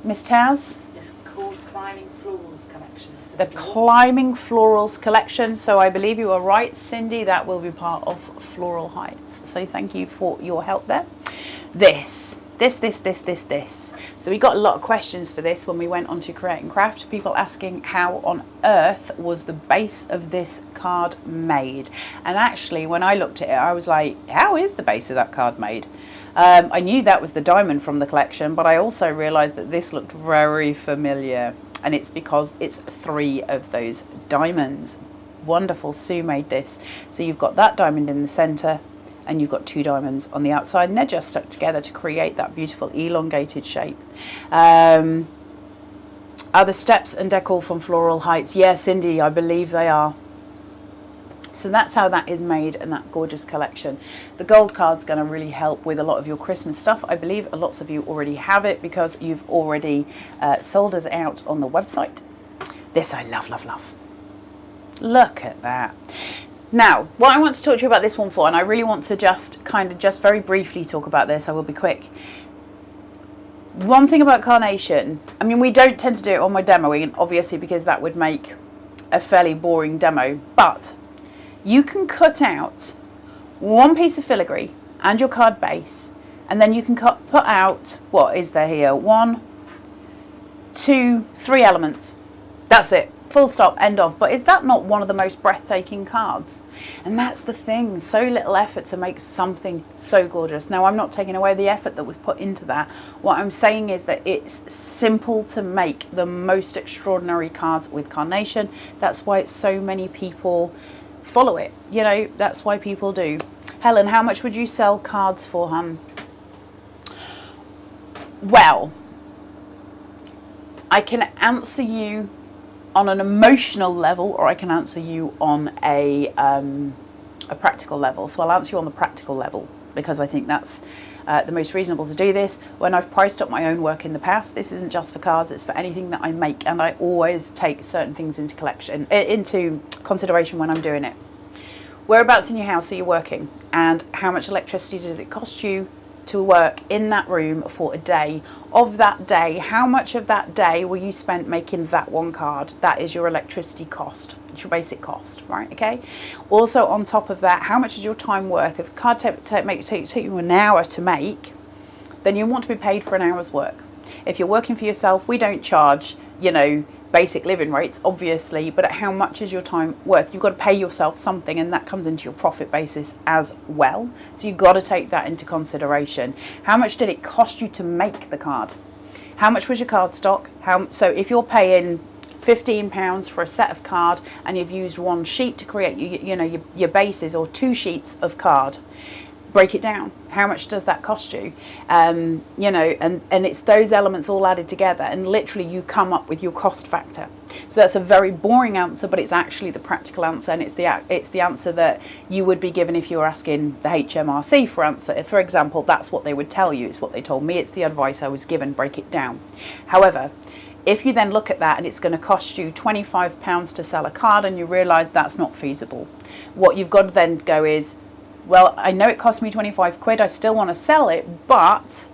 S1: Miss Taz?
S2: It's called Climbing Florals Collection.
S1: The Climbing Florals Collection. So I believe you are right, Cindy. That will be part of Floral Heights. So thank you for your help there. This. So we got a lot of questions for this when we went on to Create and Craft. People asking how on earth was the base of this card made? And actually, when I looked at it, I was like, how is the base of that card made? I knew that was the diamond from the collection, but I also realized that this looked very familiar. And it's because it's 3 of those diamonds. Wonderful. Sue made this. So you've got that diamond in the center, and you've got 2 diamonds on the outside, and they're just stuck together to create that beautiful elongated shape. Are the steps and decor from Floral Heights? Yes, Cindy, I believe they are. So that's how that is made, and that gorgeous collection. The gold card's going to really help with a lot of your Christmas stuff. I believe lots of you already have it because you've already sold us out on the website. This I love, love, love. Look at that. Now, what I want to talk to you about this one for, and I really want to just very briefly talk about this, I will be quick. One thing about Carnation, I mean, we don't tend to do it on my demoing, obviously, because that would make a fairly boring demo, but you can cut out one piece of filigree and your card base, and then you can put out, what is there here? 1, 2, 3 elements. That's it. Full stop, end of. But is that not one of the most breathtaking cards? And that's the thing, so little effort to make something so gorgeous. Now, I'm not taking away the effort that was put into that. What I'm saying is that it's simple to make the most extraordinary cards with Carnation. That's why so many people follow it. You know, that's why people do. Helen, how much would you sell cards for, hun? Well, I can answer you on an emotional level, or I can answer you on a practical level. So I'll answer you on the practical level because I think that's the most reasonable to do this. When I've priced up my own work in the past, this isn't just for cards, it's for anything that I make, and I always take certain things into consideration when I'm doing it. Whereabouts in your house are you working, and how much electricity does it cost you to work in that room for a day? Of that day, how much of that day will you spend making that one card? That is your electricity cost. It's your basic cost, right? Okay. Also, on top of that, how much is your time worth? If the card take you an hour to make, then you want to be paid for an hour's work. If you're working for yourself, we don't charge, you know, basic living rates, obviously, but at how much is your time worth? You've got to pay yourself something, and that comes into your profit basis as well. So you've got to take that into consideration. How much did it cost you to make the card? How much was your card stock? So if you're paying £15 for a set of card and you've used 1 sheet to create your bases, or 2 sheets of card, break it down. How much does that cost you? You know, and it's those elements all added together, and literally you come up with your cost factor. So that's a very boring answer, but it's actually the practical answer, and it's the answer that you would be given if you were asking the HMRC for answer. For example, that's what they would tell you. It's what they told me. It's the advice I was given. Break it down. However, if you then look at that and it's going to cost you £25 to sell a card, and you realise that's not feasible, what you've got to then go is, well, I know it cost me 25 quid, I still want to sell it, but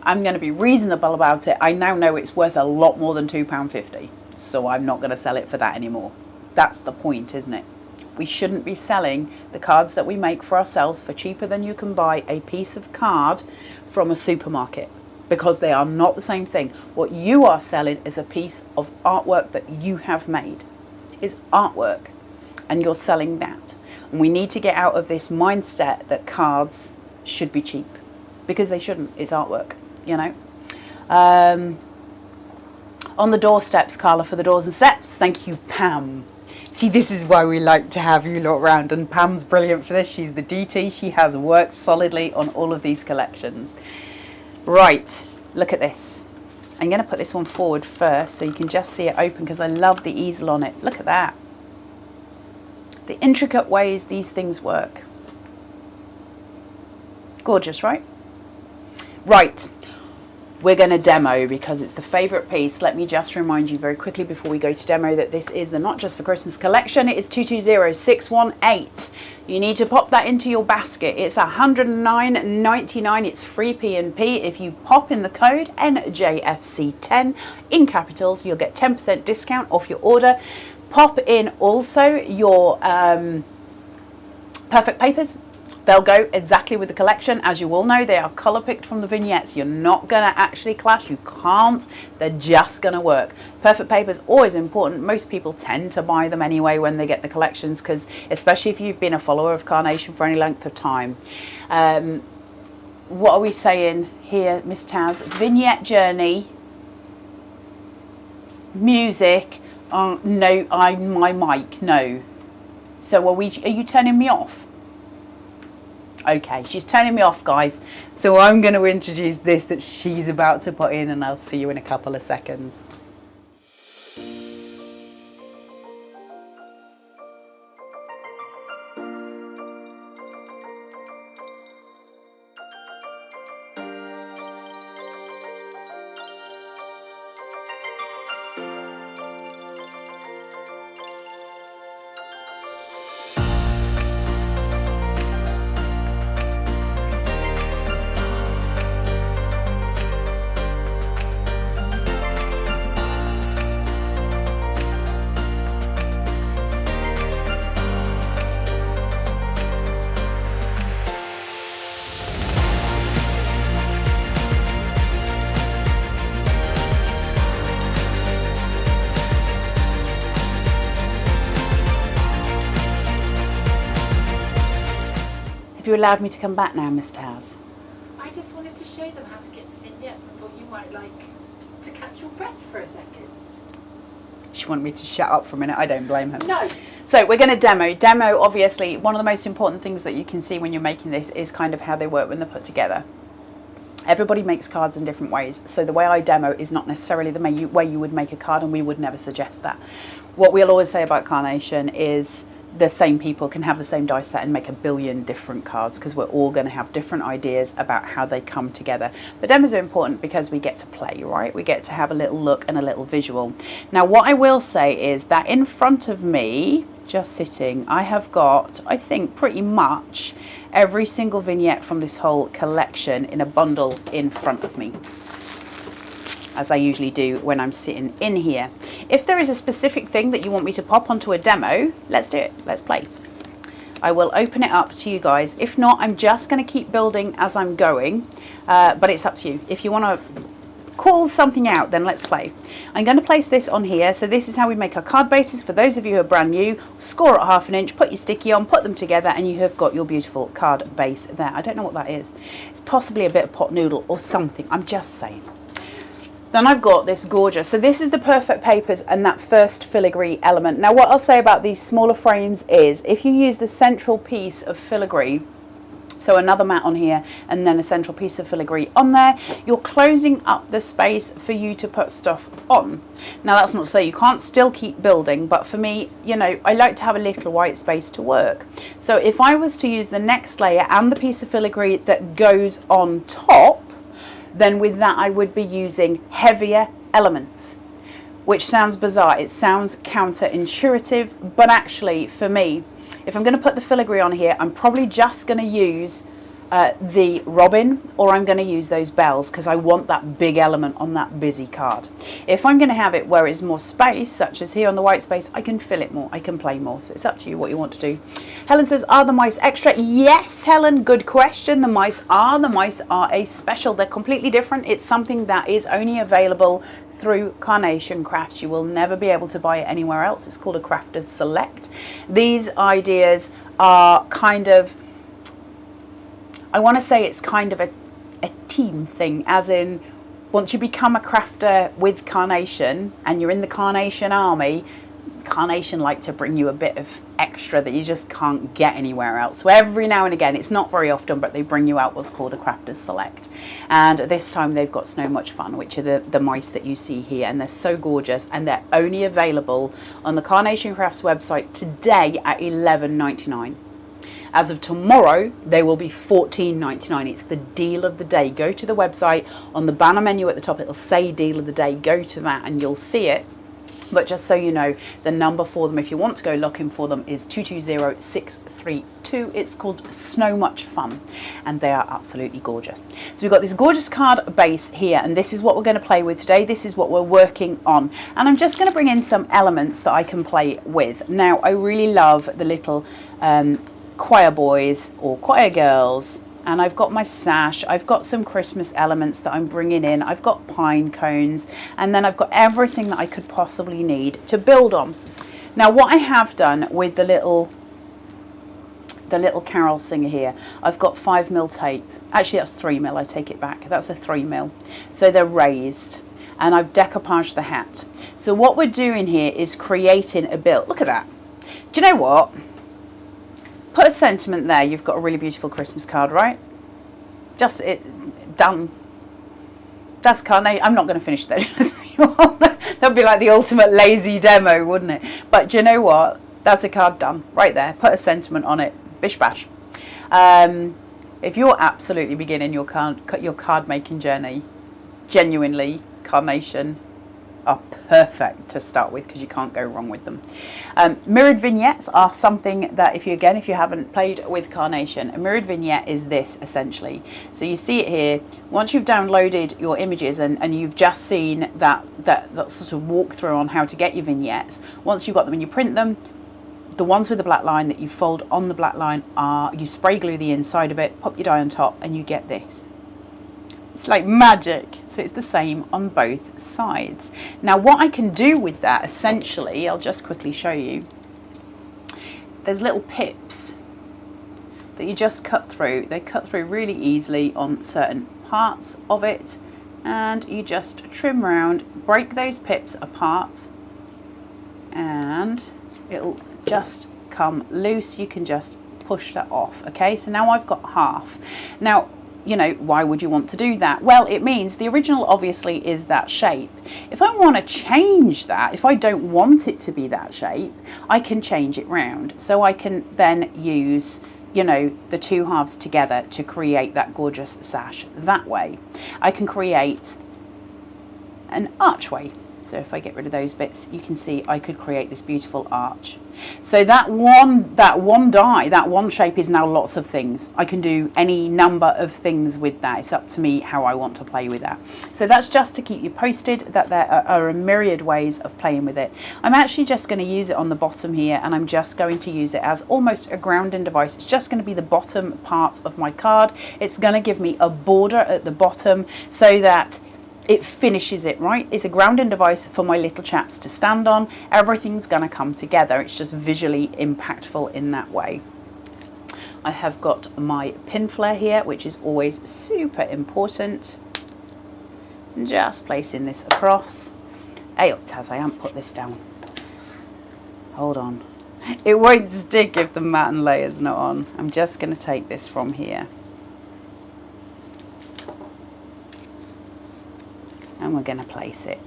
S1: I'm going to be reasonable about it. I now know it's worth a lot more than £2.50, so I'm not going to sell it for that anymore. That's the point, isn't it? We shouldn't be selling the cards that we make for ourselves for cheaper than you can buy a piece of card from a supermarket, because they are not the same thing. What you are selling is a piece of artwork that you have made. It's artwork, and you're selling that. And we need to get out of this mindset that cards should be cheap, because they shouldn't. It's artwork, you know. On the doorsteps, Carla, for the doors and steps. Thank you, Pam. See, this is why we like to have you lot around, and Pam's brilliant for this. She's the DT. She has worked solidly on all of these collections. Right, look at this. I'm going to put this one forward first so you can just see it open, because I love the easel on it. Look at that. The intricate ways these things work. Gorgeous, right? Right. We're going to demo because it's the favourite piece. Let me just remind you very quickly before we go to demo that this is the Not Just for Christmas collection. It is 220618. You need to pop that into your basket. It's $109.99. It's free P&P. If you pop in the code NJFC10 in capitals, you'll get 10% discount off your order. Pop in also your perfect papers. They'll go exactly with the collection. As you all know, they are colour picked from the vignettes. You're not going to actually clash. You can't. They're just going to work. Perfect paper is always important. Most people tend to buy them anyway when they get the collections, because especially if you've been a follower of Carnation for any length of time. What are we saying here, Miss Taz? Vignette journey, music. No, my mic, no. So are you turning me off? Okay, she's turning me off, guys. So I'm going to introduce this that she's about to put in, and I'll see you in a couple of seconds. Have you allowed me to come back now, Miss Taz?
S2: I just wanted to show them how to get the vignettes and thought you might like to catch your breath for a second.
S1: She wanted me to shut up for a minute. I don't blame her.
S2: No.
S1: So we're going to demo. Demo, obviously, one of the most important things that you can see when you're making this is kind of how they work when they're put together. Everybody makes cards in different ways. So the way I demo is not necessarily the way you would make a card, and we would never suggest that. What we'll always say about Carnation is the same people can have the same die set and make a billion different cards, because we're all going to have different ideas about how they come together. But demos are important because we get to play, right? We get to have a little look and a little visual. Now, what I will say is that in front of me, just sitting, I have got, I think, pretty much every single vignette from this whole collection in a bundle in front of me, as I usually do when I'm sitting in here. If there is a specific thing that you want me to pop onto a demo, let's do it. Let's play. I will open it up to you guys. If not, I'm just going to keep building as I'm going, but it's up to you. If you want to call something out, then let's play. I'm going to place this on here. So this is how we make our card bases. For those of you who are brand new, score at 1/2 inch, put your sticky on, put them together, and you have got your beautiful card base there. I don't know what that is. It's possibly a bit of pot noodle or something. I'm just saying. Then I've got this gorgeous, so this is the perfect papers and that first filigree element. Now what I'll say about these smaller frames is if you use the central piece of filigree, so another mat on here and then a central piece of filigree on there, you're closing up the space for you to put stuff on. Now that's not to say you can't still keep building, but for me, you know, I like to have a little white space to work. So if I was to use the next layer and the piece of filigree that goes on top, then with that I would be using heavier elements, which sounds bizarre. It sounds counterintuitive, but actually for me, if I'm going to put the filigree on here, I'm probably just going to use the robin, or I'm going to use those bells because I want that big element on that busy card. If I'm going to have it where it's more space, such as here on the white space, I can fill it more, I can play more. So it's up to you what you want to do. Helen says, are the mice extra? Yes, Helen, good question. The mice are a special. They're completely different. It's something that is only available through Carnation Crafts. You will never be able to buy it anywhere else. It's called a Crafter's Select. These ideas are kind of, I want to say it's kind of a team thing, as in once you become a crafter with Carnation and you're in the Carnation army, Carnation like to bring you a bit of extra that you just can't get anywhere else. So every now and again, it's not very often, but they bring you out what's called a Crafter's Select. And this time they've got So Much Fun, which are the mice that you see here, and they're so gorgeous, and they're only available on the Carnation Crafts website today at $11.99. As of tomorrow, they will be $14.99. It's the deal of the day. Go to the website, on the banner menu at the top, it'll say deal of the day. Go to that and you'll see it. But just so you know, the number for them, if you want to go looking for them, is 220632. It's called So Much Fun, and they are absolutely gorgeous. So we've got this gorgeous card base here, and this is what we're going to play with today. This is what we're working on, and I'm just going to bring in some elements that I can play with. Now, I really love the little choir boys or choir girls, and I've got my sash, I've got some Christmas elements that I'm bringing in, I've got pine cones, and then I've got everything that I could possibly need to build on. Now what I have done with the little carol singer here, I've got 5mm tape, actually that's 3mm, I take it back, that's a 3mm, so they're raised, and I've decoupaged the hat. So what we're doing here is creating a build. Look at that. Do you know what? Put a sentiment there, you've got a really beautiful Christmas card, right? Just it done. That's Carnation. I'm not going to finish that. That'd be like the ultimate lazy demo, wouldn't it? But do you know what? That's a card done right there. Put a sentiment on it. Bish bash. If you're absolutely beginning your card making journey, genuinely, Carnation are perfect to start with because you can't go wrong with them. Mirrored vignettes are something that if you haven't played with Carnation, a mirrored vignette is this essentially. So you see it here. Once you've downloaded your images and you've just seen that sort of walkthrough on how to get your vignettes, once you've got them and you print them, the ones with the black line that you fold on the black line are, you spray glue the inside of it, pop your die on top, and you get this. It's like magic. So it's the same on both sides. Now what I can do with that essentially, I'll just quickly show you. There's little pips that you just cut through. They cut through really easily on certain parts of it, and you just trim around, break those pips apart, and it'll just come loose. You can just push that off. Okay, so now I've got half. Now, you know, why would you want to do that? Well, it means the original obviously is that shape. If I want to change that, if I don't want it to be that shape, I can change it round. So I can then use, you know, the two halves together to create that gorgeous sash that way. I can create an archway. So if I get rid of those bits, you can see I could create this beautiful arch. So that one die, that one shape is now lots of things. I can do any number of things with that. It's up to me how I want to play with that. So that's just to keep you posted that there are a myriad ways of playing with it. I'm actually just going to use it on the bottom here, and I'm just going to use it as almost a grounding device. It's just going to be the bottom part of my card. It's going to give me a border at the bottom so that it finishes it, right? It's a grounding device for my little chaps to stand on. Everything's going to come together. It's just visually impactful in that way. I have got my pin flare here, which is always super important. Just placing this across. Hey up, Taz, I haven't put this down. Hold on. It won't stick if the matte layer's not on. I'm just going to take this from here. And we're going to place it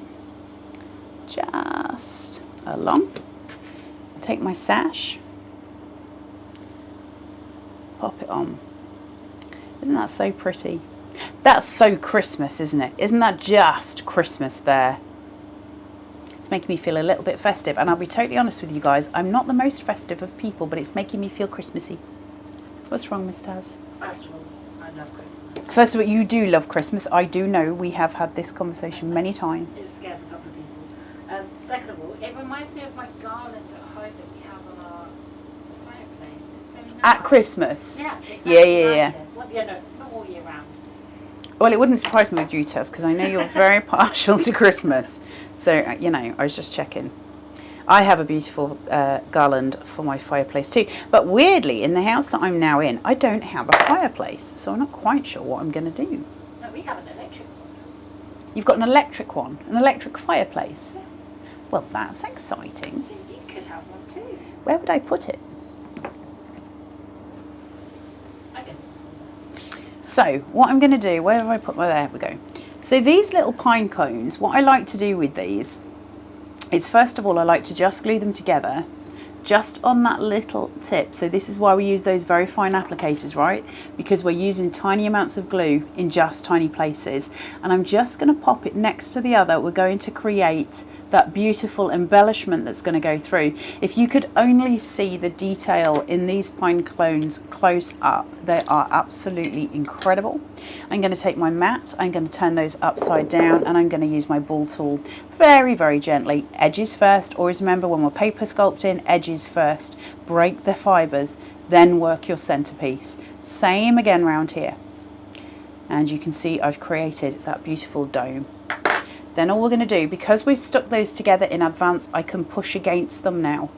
S1: just along. Take my sash, pop it on. Isn't that so pretty? That's so Christmas, isn't it? Isn't that just Christmas there? It's making me feel a little bit festive, and I'll be totally honest with you guys, I'm not the most festive of people, but it's making me feel Christmassy. What's wrong, Miss Taz?
S2: First of all, I love Christmas.
S1: First of all, you do love Christmas. I do know. We have had this conversation many
S2: It
S1: times.
S2: scares a couple of people. Second of all, it reminds me of my garland at home that we have on our fireplace. It's so nice.
S1: At Christmas?
S2: Yeah, exactly.
S1: Yeah.
S2: Well, yeah, no, not all year round.
S1: Well, it wouldn't surprise me with you, Tess, because I know you're very partial to Christmas. So, you know, I was just checking. I have a beautiful garland for my fireplace too. But weirdly, in the house that I'm now in, I don't have a fireplace. So I'm not quite sure what I'm going to do.
S2: No, we have an electric one.
S1: You've got an electric one, an electric fireplace?
S2: Yeah.
S1: Well, that's exciting.
S2: So you could have one too.
S1: Where would I put it?
S2: I can.
S1: So what I'm going to do, where have I put my, there we go. So these little pine cones, what I like to do with these is, first of all, I like to just glue them together just on that little tip. So this is why we use those very fine applicators, right? Because we're using tiny amounts of glue in just tiny places. And I'm just going to pop it next to the other. We're going to create that beautiful embellishment that's going to go through. If you could only see the detail in these pine cones close up, they are absolutely incredible. I'm going to take my mat, I'm going to turn those upside down, and I'm going to use my ball tool very, very gently. Edges first. Always remember, when we're paper sculpting, edges first. Break the fibers, then work your centerpiece. Same again round here. And you can see I've created that beautiful dome. Then all we're going to do, because we've stuck those together in advance, I can push against them now.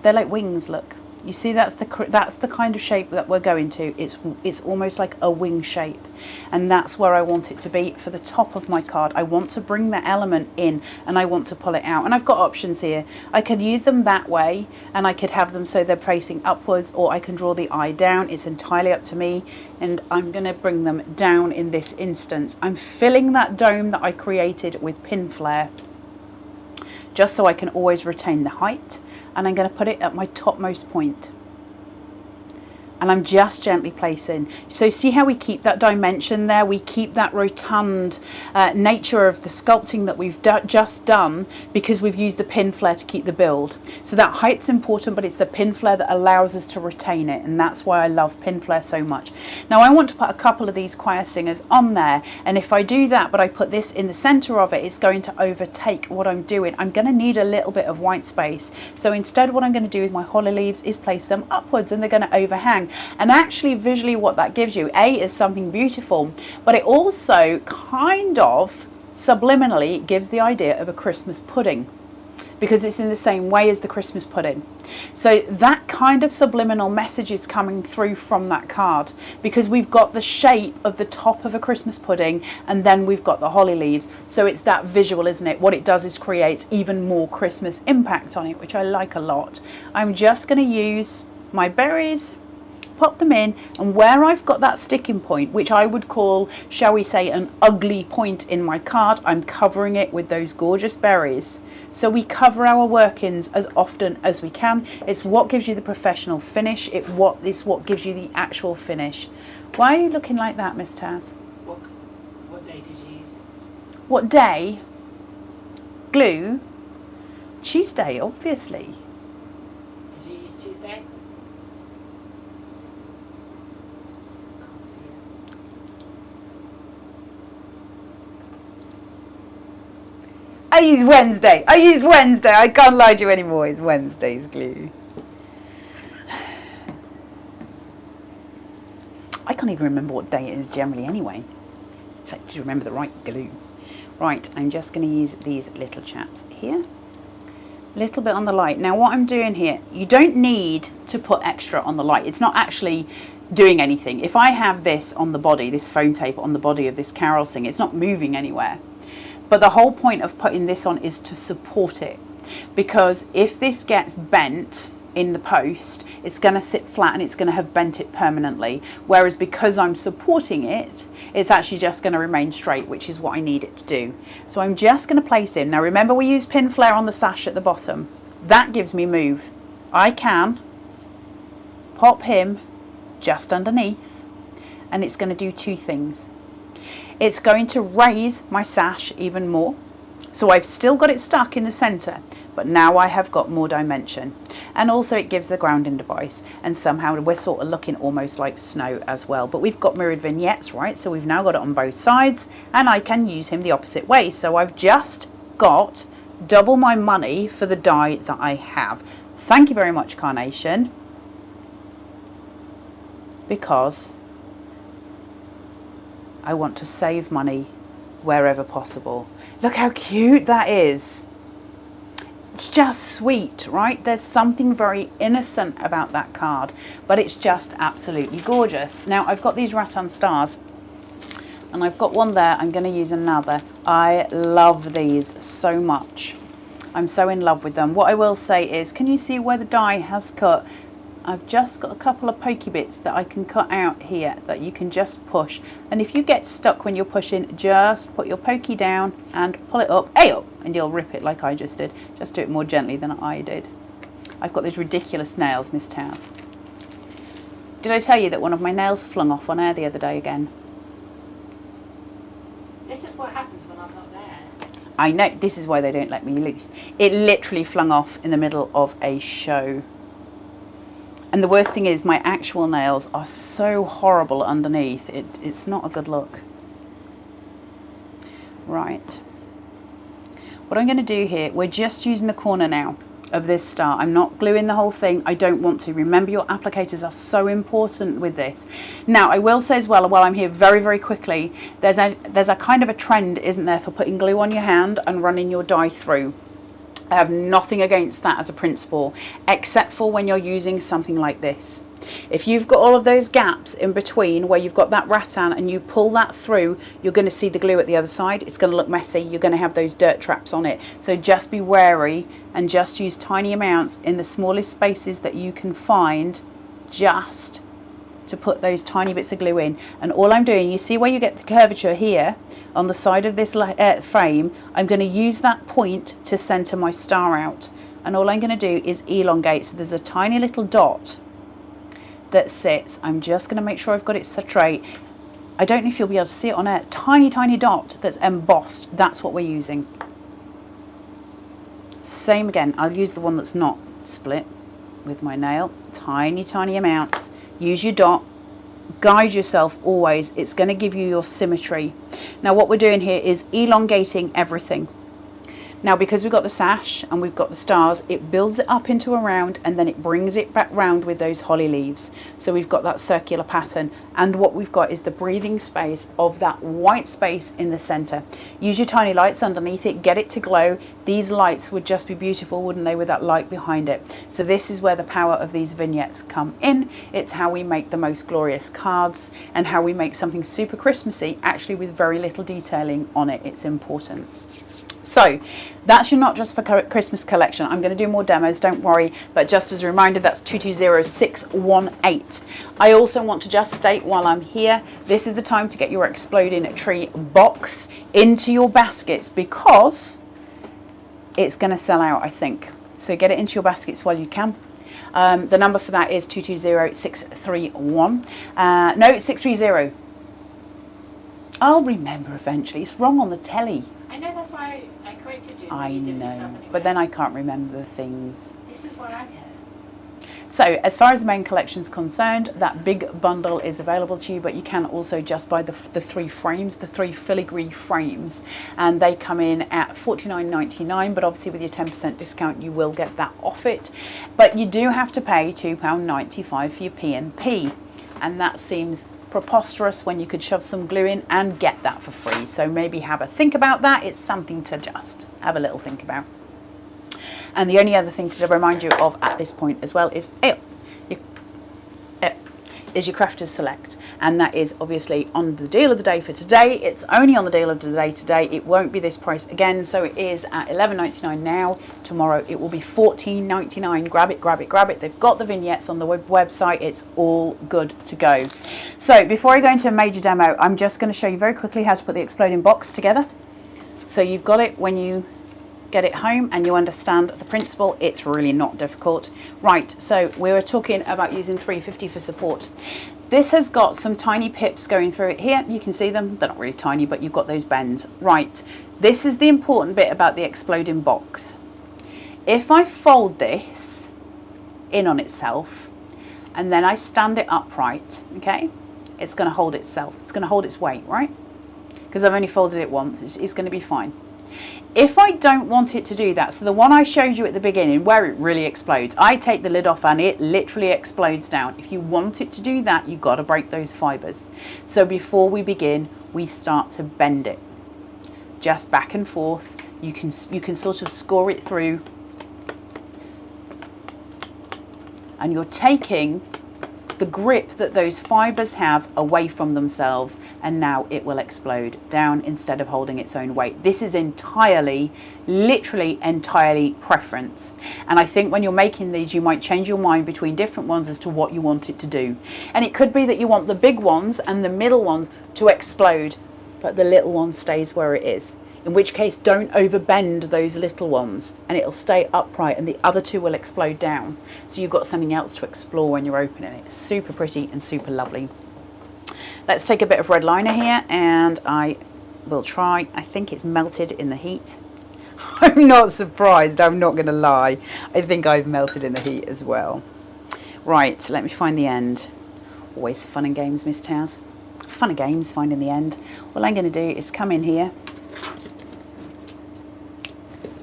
S1: They're like wings, look. You see, that's the kind of shape that we're going to. It's almost like a wing shape, and that's where I want it to be for the top of my card. I want to bring the element in, and I want to pull it out. And I've got options here. I could use them that way, and I could have them so they're facing upwards, or I can draw the eye down. It's entirely up to me, and I'm going to bring them down in this instance. I'm filling that dome that I created with pin flare, just so I can always retain the height. And I'm going to put it at my topmost point. And I'm just gently placing. So see how we keep that dimension there? We keep that rotund nature of the sculpting that we've just done, because we've used the pin flare to keep the build. So that height's important, but it's the pin flare that allows us to retain it. And that's why I love pin flare so much. Now I want to put a couple of these choir singers on there. And if I do that, but I put this in the center of it, it's going to overtake what I'm doing. I'm going to need a little bit of white space. So instead, what I'm going to do with my holly leaves is place them upwards, and they're going to overhang. And actually, visually, what that gives you, is something beautiful, but it also kind of subliminally gives the idea of a Christmas pudding, because it's in the same way as the Christmas pudding. So that kind of subliminal message is coming through from that card, because we've got the shape of the top of a Christmas pudding, and then we've got the holly leaves. So it's that visual, isn't it? What it does is creates even more Christmas impact on it, which I like a lot. I'm just going to use my berries, pop them in, and where I've got that sticking point, which I would call, shall we say, an ugly point in my card, I'm covering it with those gorgeous berries. So we cover our workings as often as we can. It's what gives you the professional finish. It's what gives you the actual finish. Why are you looking like that, Miss Taz?
S2: What day did you use?
S1: What day? Glue? Tuesday, obviously.
S2: Did you use Tuesday?
S1: I used Wednesday. I can't lie to you anymore. It's Wednesday's glue. I can't even remember what day it is generally anyway. In fact, to remember the right glue. Right, I'm just going to use these little chaps here. A little bit on the light. Now what I'm doing here, you don't need to put extra on the light. It's not actually doing anything. If I have this on the body, this foam tape on the body of this carol sing, it's not moving anywhere. But the whole point of putting this on is to support it, because if this gets bent in the post, it's going to sit flat and it's going to have bent it permanently. Whereas because I'm supporting it, it's actually just going to remain straight, which is what I need it to do. So I'm just going to place in. Now remember, we use pin flare on the sash at the bottom. That gives me move. I can pop him just underneath, and it's going to do two things. It's going to raise my sash even more. So I've still got it stuck in the center, but now I have got more dimension. And also it gives the grounding device, and somehow we're sort of looking almost like snow as well. But we've got mirrored vignettes, right? So we've now got it on both sides, and I can use him the opposite way. So I've just got double my money for the die that I have. Thank you very much, Carnation, because I want to save money wherever possible. Look how cute that is. It's just sweet, right? There's something very innocent about that card, but it's just absolutely gorgeous. Now I've got these rattan stars, and I've got one there. I'm going to use another. I love these so much. I'm so in love with them. What I will say is, can you see where the die has cut? I've just got a couple of pokey bits that I can cut out here that you can just push. And if you get stuck when you're pushing, just put your pokey down and pull it up, and you'll rip it like I just did. Just do it more gently than I did. I've got these ridiculous nails, Miss Taz. Did I tell you that one of my nails flung off on air the other day again?
S2: This is what happens when I'm not there.
S1: I know, this is why they don't let me loose. It literally flung off in the middle of a show. And the worst thing is my actual nails are so horrible underneath. It's not a good look. Right. What I'm going to do here, we're just using the corner now of this star. I'm not gluing the whole thing. I don't want to. Remember, your applicators are so important with this. Now, I will say as well, while I'm here very, very quickly, there's a kind of a trend, isn't there, for putting glue on your hand and running your die through. I have nothing against that as a principle, except for when you're using something like this. If you've got all of those gaps in between where you've got that rattan and you pull that through, you're going to see the glue at the other side. It's going to look messy. You're going to have those dirt traps on it. So just be wary and just use tiny amounts in the smallest spaces that you can find, just to put those tiny bits of glue in. And all I'm doing, you see where you get the curvature here on the side of this frame, I'm going to use that point to center my star out. And all I'm going to do is elongate. So there's a tiny little dot that sits. I'm just going to make sure I've got it straight. I don't know if you'll be able to see it on air. Tiny, tiny dot that's embossed. That's what we're using. Same again. I'll use the one that's not split with my nail. Tiny, tiny amounts. Use your dot. Guide yourself always. It's going to give you your symmetry. Now what we're doing here is elongating everything. Now because we've got the sash and we've got the stars, it builds it up into a round and then it brings it back round with those holly leaves. So we've got that circular pattern, and what we've got is the breathing space of that white space in the center. Use your tiny lights underneath it, get it to glow. These lights would just be beautiful, wouldn't they, with that light behind it? So this is where the power of these vignettes come in. It's how we make the most glorious cards and how we make something super Christmassy, actually with very little detailing on it. It's important. So that's your Not Just for Christmas collection. I'm going to do more demos, don't worry, but just as a reminder, that's 220618. I also want to just state while I'm here, this is the time to get your Exploding Tree box into your baskets, because it's going to sell out, I think. So get it into your baskets while you can. The number for that is 220631. No, 630. I'll remember eventually. It's wrong on the telly.
S2: I know, that's why I corrected you.
S1: I
S2: You did
S1: know,
S2: yourself anyway.
S1: but then I can't remember the things.
S2: This is why I'm here.
S1: So as far as the main collection's concerned, that big bundle is available to you, but you can also just buy the three frames, the three filigree frames, and they come in at $49.99, but obviously with your 10% discount you will get that off it. But you do have to pay £2.95 for your P&P, and that seems preposterous when you could shove some glue in and get that for free. So maybe have a think about that. It's something to just have a little think about. And the only other thing to remind you of at this point as well is your Crafters Select, and that is obviously on the deal of the day for today. It's only on the deal of the day today. It won't be this price again, so it is at $11.99 now. Tomorrow it will be $14.99. Grab it, grab it, grab it. They've got the vignettes on the website. It's all good to go. So before I go into a major demo, I'm just going to show you very quickly how to put the exploding box together. So you've got it when you get it home and you understand the principle. It's really not difficult. Right, so we were talking about using 350 for support. This has got some tiny pips going through it here. You can see them. They're not really tiny, but you've got those bends. Right, this is the important bit about the exploding box. If I fold this in on itself and then I stand it upright, okay, it's going to hold itself. It's going to hold its weight, right? Because I've only folded it once. It's going to be fine. If I don't want it to do that, so the one I showed you at the beginning where it really explodes, I take the lid off and it literally explodes down. If you want it to do that, you've got to break those fibers. So before we begin, we start to bend it. Just back and forth. You can sort of score it through and you're taking the grip that those fibers have away from themselves, and now it will explode down instead of holding its own weight. This is entirely, literally entirely preference. And I think when you're making these, you might change your mind between different ones as to what you want it to do. And it could be that you want the big ones and the middle ones to explode, but the little one stays where it is. In which case, don't overbend those little ones and it'll stay upright and the other two will explode down. So you've got something else to explore when you're opening it. It's super pretty and super lovely. Let's take a bit of red liner here and I will try. I think it's melted in the heat. I'm not surprised, I'm not going to lie. I think I've melted in the heat as well. Right, let me find the end. Always fun and games, Miss Taz. Fun and games, finding the end. All I'm going to do is come in here.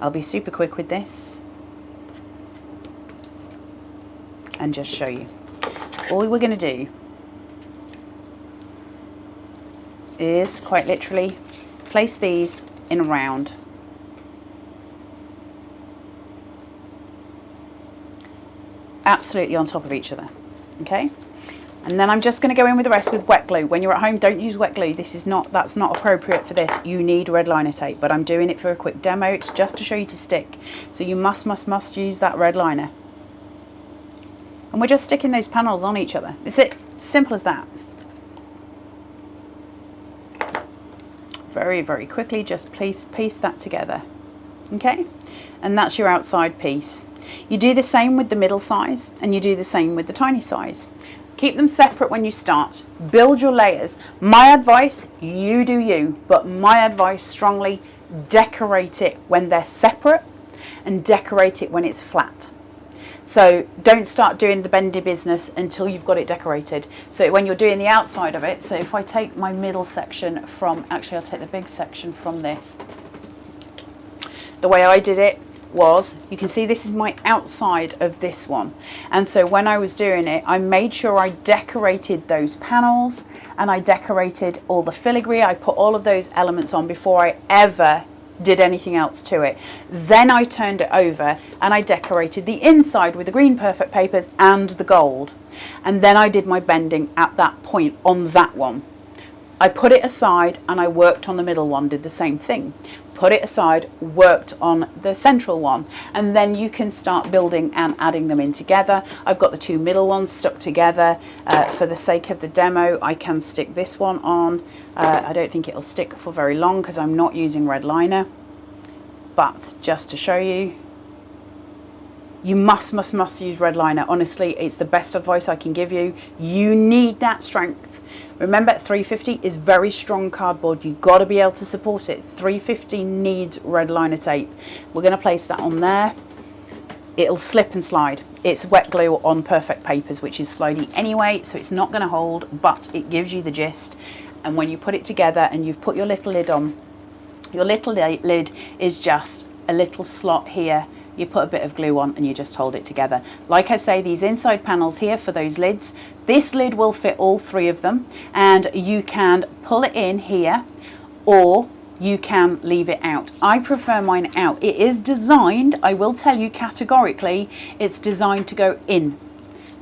S1: I'll be super quick with this and just show you. All we're going to do is quite literally place these in a round. Absolutely on top of each other, okay? And then I'm just going to go in with the rest with wet glue. When you're at home, don't use wet glue. That's not appropriate for this. You need red liner tape, but I'm doing it for a quick demo. It's just to show you to stick. So you must use that red liner. And we're just sticking those panels on each other. It's it, simple as that. Very, very quickly, just piece that together. Okay? And that's your outside piece. You do the same with the middle size, and you do the same with the tiny size. Keep them separate when you start. Build your layers. My advice, you do you, but my advice strongly, decorate it when they're separate and decorate it when it's flat. So don't start doing the bendy business until you've got it decorated. So when you're doing the outside of it, so if I take my middle section from, actually I'll take the big section from this. The way I did it was, you can see this is my outside of this one, and so when I was doing it, I made sure I decorated those panels and I decorated all the filigree. I put all of those elements on before I ever did anything else to it. Then I turned it over and I decorated the inside with the green perfect papers and the gold, and then I did my bending at that point on that one. I put it aside and I worked on the middle one, did the same thing. Put it aside, worked on the central one, and then you can start building and adding them in together. I've got the two middle ones stuck together. For the sake of the demo, I can stick this one on. I don't think it'll stick for very long because I'm not using red liner, but just to show you, you must use red liner. Honestly, it's the best advice I can give you. You need that strength. Remember, 350 is very strong cardboard. You've got to be able to support it. 350 needs red liner tape. We're going to place that on there. It'll slip and slide. It's wet glue on perfect papers, which is slidey anyway, so it's not going to hold, but it gives you the gist. And when you put it together and you've put your little lid on, your little lid is just a little slot here. You put a bit of glue on and you just hold it together. Like I say, these inside panels here for those lids, this lid will fit all three of them, and you can pull it in here or you can leave it out. I prefer mine out. It is designed, I will tell you categorically, it's designed to go in.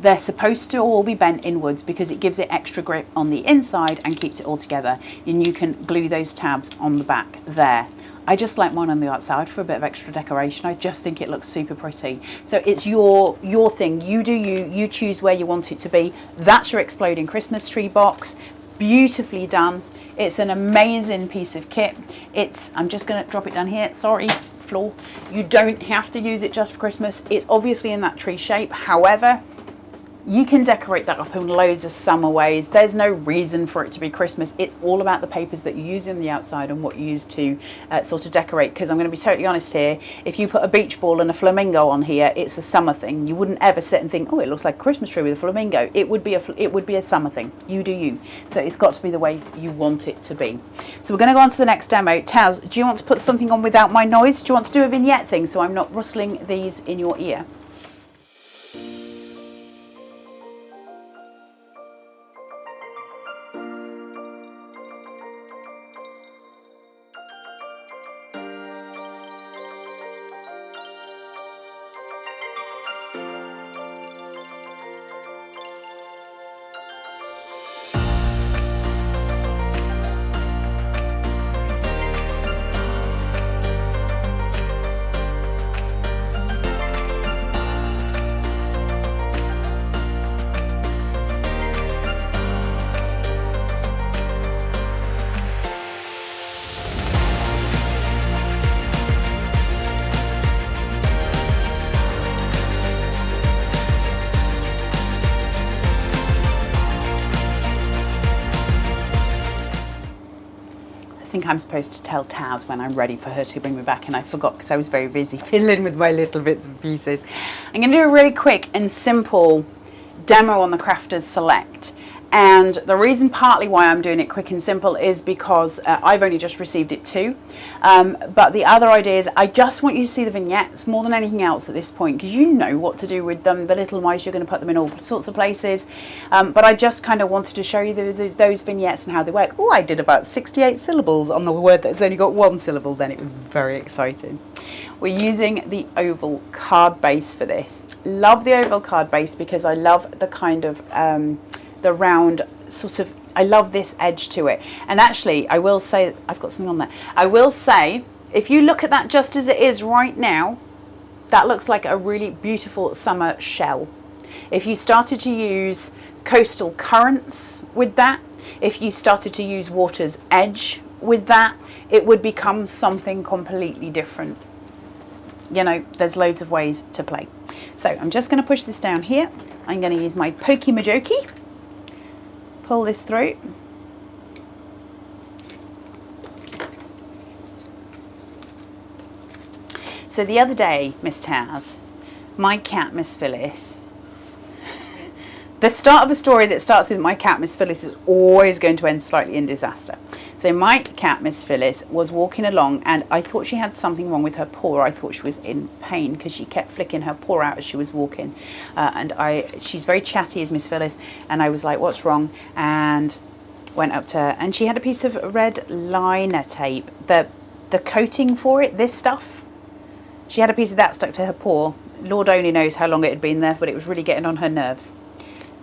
S1: They're supposed to all be bent inwards because it gives it extra grip on the inside and keeps it all together. And you can glue those tabs on the back there. I just like mine on the outside for a bit of extra decoration. I just think it looks super pretty. So it's your thing. You do you choose where you want it to be. That's your exploding Christmas tree box. Beautifully done. It's an amazing piece of kit. I'm just going to drop it down here. Sorry, floor. You don't have to use it just for Christmas. It's obviously in that tree shape. However, you can decorate that up in loads of summer ways. There's no reason for it to be Christmas. It's all about the papers that you use on the outside and what you use to sort of decorate. Because I'm going to be totally honest here, if you put a beach ball and a flamingo on here, it's a summer thing. You wouldn't ever sit and think, oh, it looks like a Christmas tree with a flamingo. It would be a summer thing. You do you. So it's got to be the way you want it to be. So we're going to go on to the next demo. Taz, do you want to put something on without my noise? Do you want to do a vignette thing so I'm not rustling these in your ear? think I'm supposed to tell Taz when I'm ready for her to bring me back, and I forgot because I was very busy fiddling with my little bits and pieces. I'm going to do a really quick and simple demo on the Crafters Select. And the reason partly why I'm doing it quick and simple is because I've only just received it too. But the other idea is I just want you to see the vignettes more than anything else at this point, because you know what to do with them. The little mice, you're going to put them in all sorts of places. But I just kind of wanted to show you those vignettes and how they work. Oh, I did about 68 syllables on the word that's only got one syllable then. It was very exciting. We're using the oval card base for this. Love the oval card base because I love the kind of the round sort of, I love this edge to it. And actually, I will say, I've got something on there. I will say, if you look at that just as it is right now, that looks like a really beautiful summer shell. If you started to use coastal currents with that, if you started to use water's edge with that, it would become something completely different. You know, there's loads of ways to play. So I'm just going to push this down here. I'm going to use my Pokey Majokey. Pull this through. So the other day, Miss Taz, my cat, Miss Phyllis, the start of a story that starts with my cat, Miss Phyllis, is always going to end slightly in disaster. So my cat, Miss Phyllis, was walking along and I thought she had something wrong with her paw. I thought she was in pain because she kept flicking her paw out as she was walking. She's very chatty as Miss Phyllis, and I was like, what's wrong? And went up to her and she had a piece of red liner tape. The coating for it, this stuff, she had a piece of that stuck to her paw. Lord only knows how long it had been there, but it was really getting on her nerves.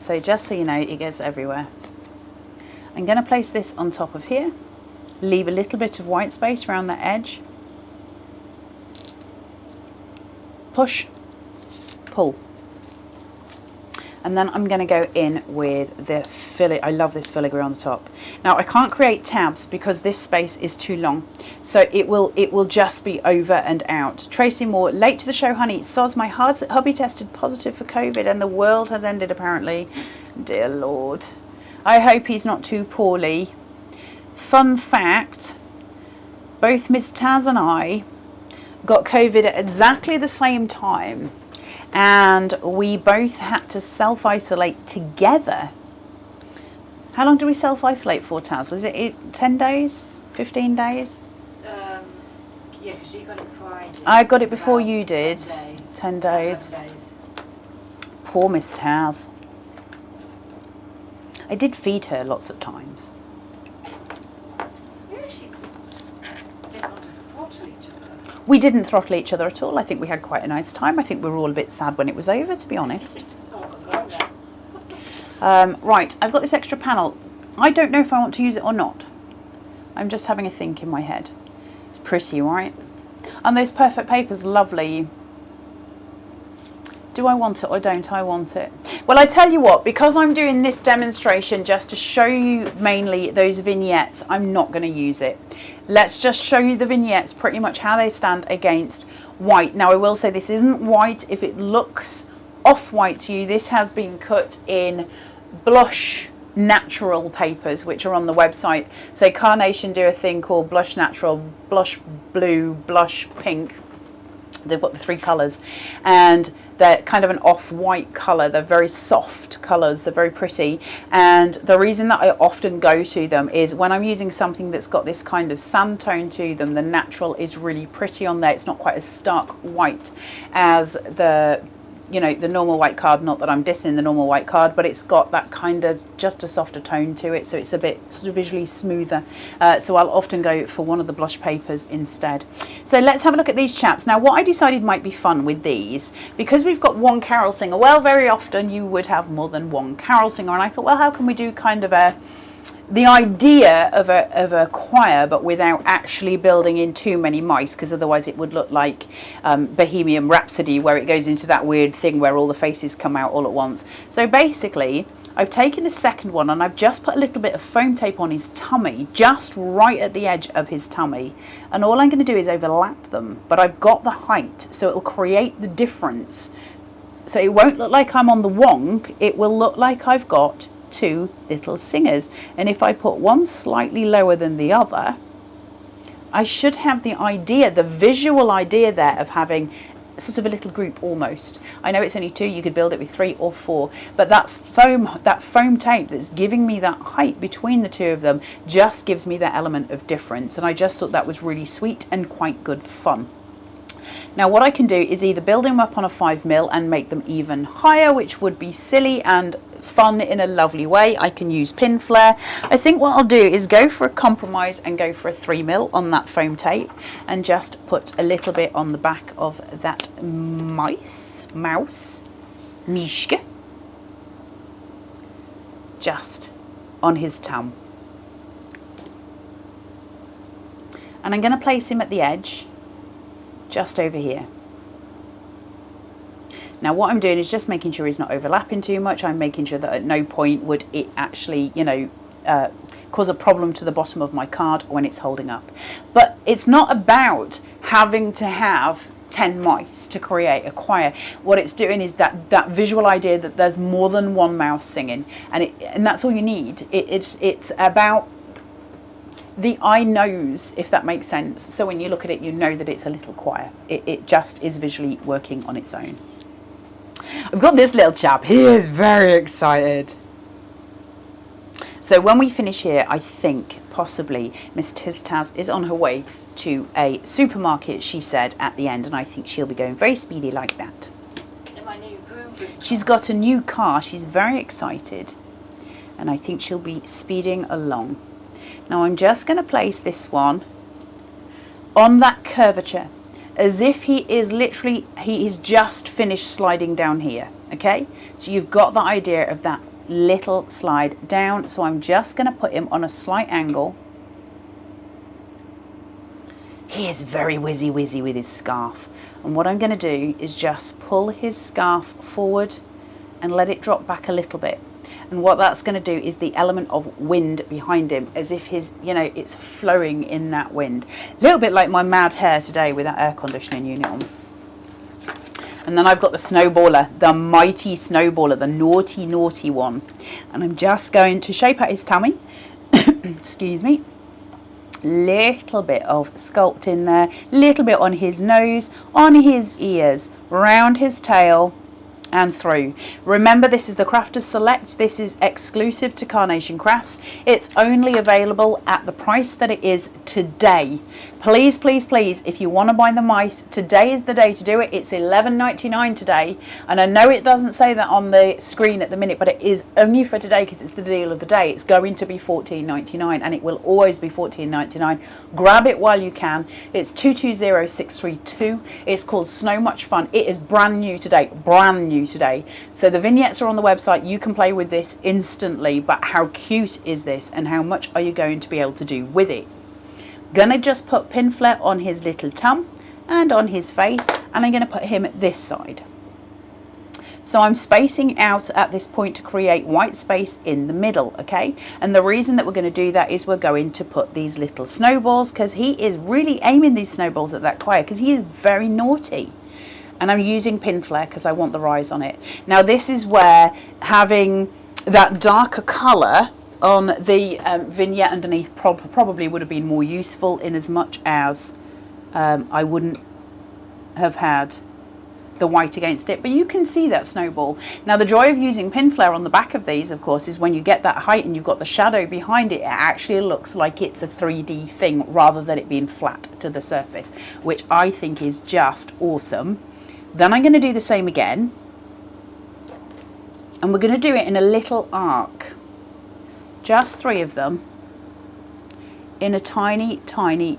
S1: So just so you know, it gets everywhere. I'm going to place this on top of here. Leave a little bit of white space around the edge. Push, pull. And then I'm going to go in with the filigree. I love this filigree on the top. Now I can't create tabs because this space is too long. So it will just be over and out. Tracy Moore, late to the show, honey. Soz, my hubby tested positive for COVID and the world has ended apparently. Dear Lord. I hope he's not too poorly. Fun fact, both Miss Taz and I got COVID at exactly the same time. And we both had to self-isolate together. How long did we self-isolate for, Taz? Was it 10 days? 15 days?
S2: Yeah, because you got it Friday.
S1: I got it before you did. 10
S2: days.
S1: days. Poor Miss Taz. I did feed her lots of times.
S2: You actually didn't want to throttle each other.
S1: We didn't throttle each other at all. I think we had quite a nice time. I think we were all a bit sad when it was over, to be honest. Right, I've got this extra panel. I don't know if I want to use it or not. I'm just having a think in my head. It's pretty, right? And those perfect papers, lovely. Do I want it or don't I want it? Well, I tell you what, because I'm doing this demonstration just to show you mainly those vignettes, I'm not going to use it. Let's just show you the vignettes, pretty much how they stand against white. Now, I will say this isn't white. If it looks off-white to you, this has been cut in blush natural papers, which are on the website. So Carnation do a thing called blush natural, blush blue, blush pink. They've got the three colours and they're kind of an off-white colour. They're very soft colours. They're very pretty. And the reason that I often go to them is when I'm using something that's got this kind of sand tone to them, the natural is really pretty on there. It's not quite as stark white as the, you know, the normal white card. Not that I'm dissing the normal white card, but it's got that kind of just a softer tone to it, so it's a bit sort of visually smoother. So I'll often go for one of the blush papers instead. So let's have a look at these chaps. Now, what I decided might be fun with these, because we've got one carol singer, well, very often you would have more than one carol singer, and I thought, well, how can we do kind of the idea of a choir, but without actually building in too many mice, because otherwise it would look like Bohemian Rhapsody, where it goes into that weird thing where all the faces come out all at once. So basically, I've taken a second one and I've just put a little bit of foam tape on his tummy, just right at the edge of his tummy. And all I'm going to do is overlap them, but I've got the height, so it'll create the difference. So it won't look like I'm on the wong, it will look like I've got two little singers. And if I put one slightly lower than the other, I should have the idea, the visual idea there of having sort of a little group almost. I know it's only 2, you could build it with 3 or 4, but that foam tape that's giving me that height between the 2 of them just gives me that element of difference, and I just thought that was really sweet and quite good fun. Now what I can do is either build them up on a 5mm and make them even higher, which would be silly and fun in a lovely way. I can use pin flare. I think what I'll do is go for a compromise and go for a 3mm on that foam tape and just put a little bit on the back of that mouse, Mishka, just on his tongue. And I'm going to place him at the edge, just over here. Now what I'm doing is just making sure he's not overlapping too much. I'm making sure that at no point would it actually, you know, cause a problem to the bottom of my card when it's holding up. But it's not about having to have 10 mice to create a choir. What it's doing is that visual idea that there's more than one mouse singing, and that's all you need. It's about the eye knows, if that makes sense. So when you look at it, you know that it's a little choir. It just is visually working on its own. I've got this little chap. He is very excited. So when we finish here, I think possibly Miss Tiztaz is on her way to a supermarket, she said at the end, and I think she'll be going very speedy like that.
S2: In my new vroom.
S1: She's got a new car. She's very excited, and I think she'll be speeding along. Now I'm just going to place this one on that curvature as if he's just finished sliding down here. Okay, so you've got the idea of that little slide down. So I'm just going to put him on a slight angle. He is very whizzy with his scarf, and what I'm going to do is just pull his scarf forward and let it drop back a little bit. And what that's going to do is the element of wind behind him, as if his, you know, it's flowing in that wind. A little bit like my mad hair today with that air conditioning unit on. And then I've got the snowballer, the mighty snowballer, the naughty one. And I'm just going to shape out his tummy. Excuse me. Little bit of sculpt in there, little bit on his nose, on his ears, round his tail, and through. Remember, this is the Crafters Select. This is exclusive to Carnation Crafts. It's only available at the price that it is today. Please, please, please, if you want to buy the mice, today is the day to do it. It's $11.99 today, and I know it doesn't say that on the screen at the minute, but it is only for today because it's the deal of the day. It's going to be $14.99, and it will always be $14.99. Grab it while you can. It's 220632. It's called Snow Much Fun. It is brand new today, today. So the vignettes are on the website. You can play with this instantly, but how cute is this, and how much are you going to be able to do with it? Gonna just put pin flare on his little tum and on his face, and I'm gonna put him at this side. So I'm spacing out at this point to create white space in the middle, okay? And the reason that we're going to do that is we're going to put these little snowballs, because he is really aiming these snowballs at that choir, because he is very naughty. And I'm using pin flare because I want the rise on it. Now this is where having that darker colour on the vignette underneath probably would have been more useful, in as much as I wouldn't have had the white against it, but you can see that snowball. Now the joy of using pin flare on the back of these, of course, is when you get that height and you've got the shadow behind it, it actually looks like it's a 3D thing rather than it being flat to the surface, which I think is just awesome. Then I'm going to do the same again, and we're going to do it in a little arc, just 3 of them in a tiny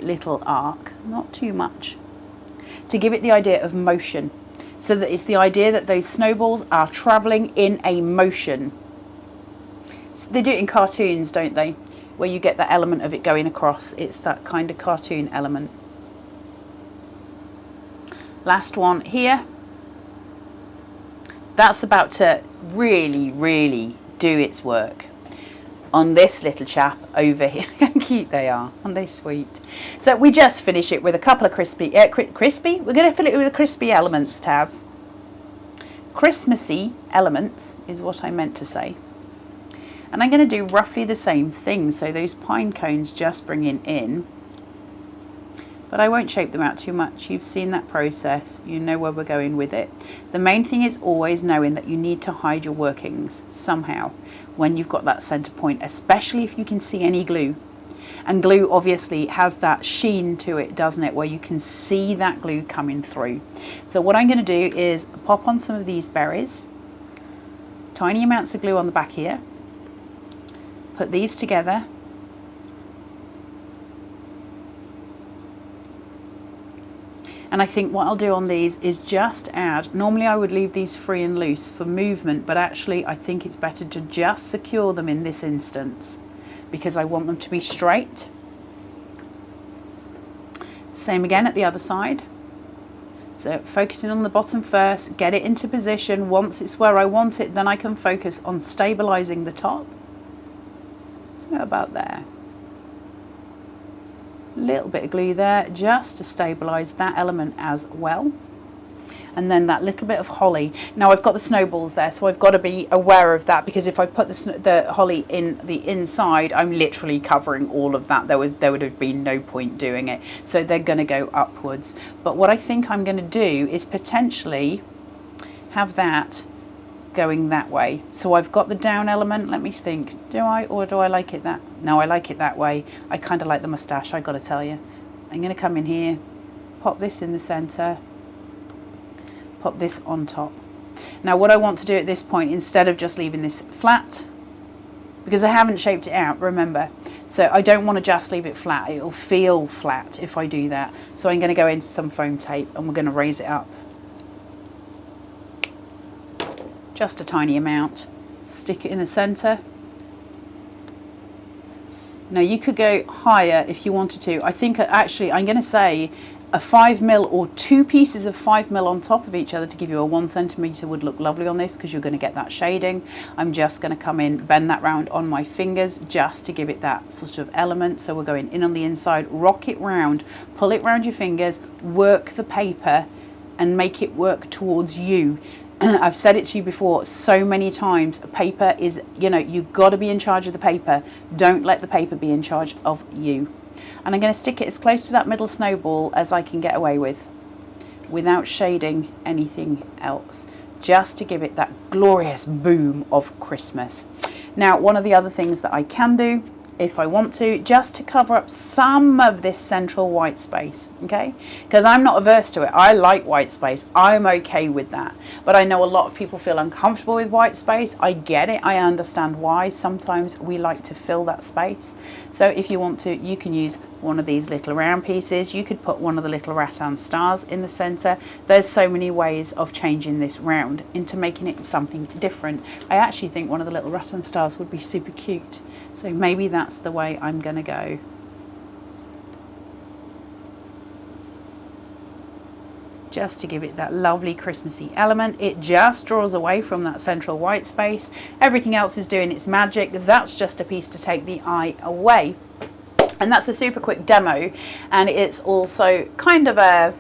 S1: little arc, not too much, to give it the idea of motion. So that it's the idea that those snowballs are travelling in a motion. So they do it in cartoons, don't they? Where you get that element of it going across. It's that kind of cartoon element. Last one here. That's about to really do its work on this little chap over here. How cute they are, aren't they sweet? So we just finish it with a couple of crispy, we're going to fill it with crispy elements, Taz. Christmassy elements is what I meant to say. And I'm going to do roughly the same thing. So those pine cones just bringing in but I won't shape them out too much. You've seen that process, you know where we're going with it. The main thing is always knowing that you need to hide your workings somehow when you've got that center point, especially if you can see any glue. And glue obviously has that sheen to it, doesn't it, where you can see that glue coming through. So what I'm going to do is pop on some of these berries, tiny amounts of glue on the back here, put these together, and I think what I'll do on these is just add, normally I would leave these free and loose for movement, but actually I think it's better to just secure them in this instance because I want them to be straight. Same again at the other side. So focusing on the bottom first, get it into position. Once it's where I want it, then I can focus on stabilizing the top. So about there. Little bit of glue there just to stabilize that element as well. And then that little bit of holly. Now I've got the snowballs there, so I've got to be aware of that, because if I put the holly in the inside, I'm literally covering all of that. There would have been no point doing it. So they're going to go upwards. But what I think I'm going to do is potentially have that going that way. So I've got the down element. Let me think. Do I, or do I like it that? No, I like it that way. I kind of like the mustache, I got to tell you. I'm going to come in here, pop this in the center, pop this on top. Now what I want to do at this point, instead of just leaving this flat, because I haven't shaped it out, remember, so I don't want to just leave it flat. It'll feel flat if I do that. So I'm going to go into some foam tape and we're going to raise it up. Just a tiny amount. Stick it in the center. Now you could go higher if you wanted to. I think actually I'm going to say a 5mm or 2 pieces of 5mm on top of each other to give you a 1 centimeter would look lovely on this, because you're going to get that shading. I'm just going to come in, bend that round on my fingers just to give it that sort of element. So we're going in on the inside, rock it round, pull it round your fingers, work the paper and make it work towards you. I've said it to you before so many times, paper is, you know, you've got to be in charge of the paper. Don't let the paper be in charge of you. And I'm going to stick it as close to that middle snowball as I can get away with, without shading anything else, just to give it that glorious boom of Christmas. Now, one of the other things that I can do, if I want to, just to cover up some of this central white space, okay? Because I'm not averse to it. I like white space. I'm okay with that. But I know a lot of people feel uncomfortable with white space. I get it. I understand why. Sometimes we like to fill that space. So if you want to, you can use one of these little round pieces. You could put one of the little rattan stars in the center. There's so many ways of changing this round into making it something different. I actually think one of the little rattan stars would be super cute. So maybe that's the way I'm going to go. Just to give it that lovely Christmassy element. It just draws away from that central white space. Everything else is doing its magic. That's just a piece to take the eye away. And that's a super quick demo, and it's also kind of a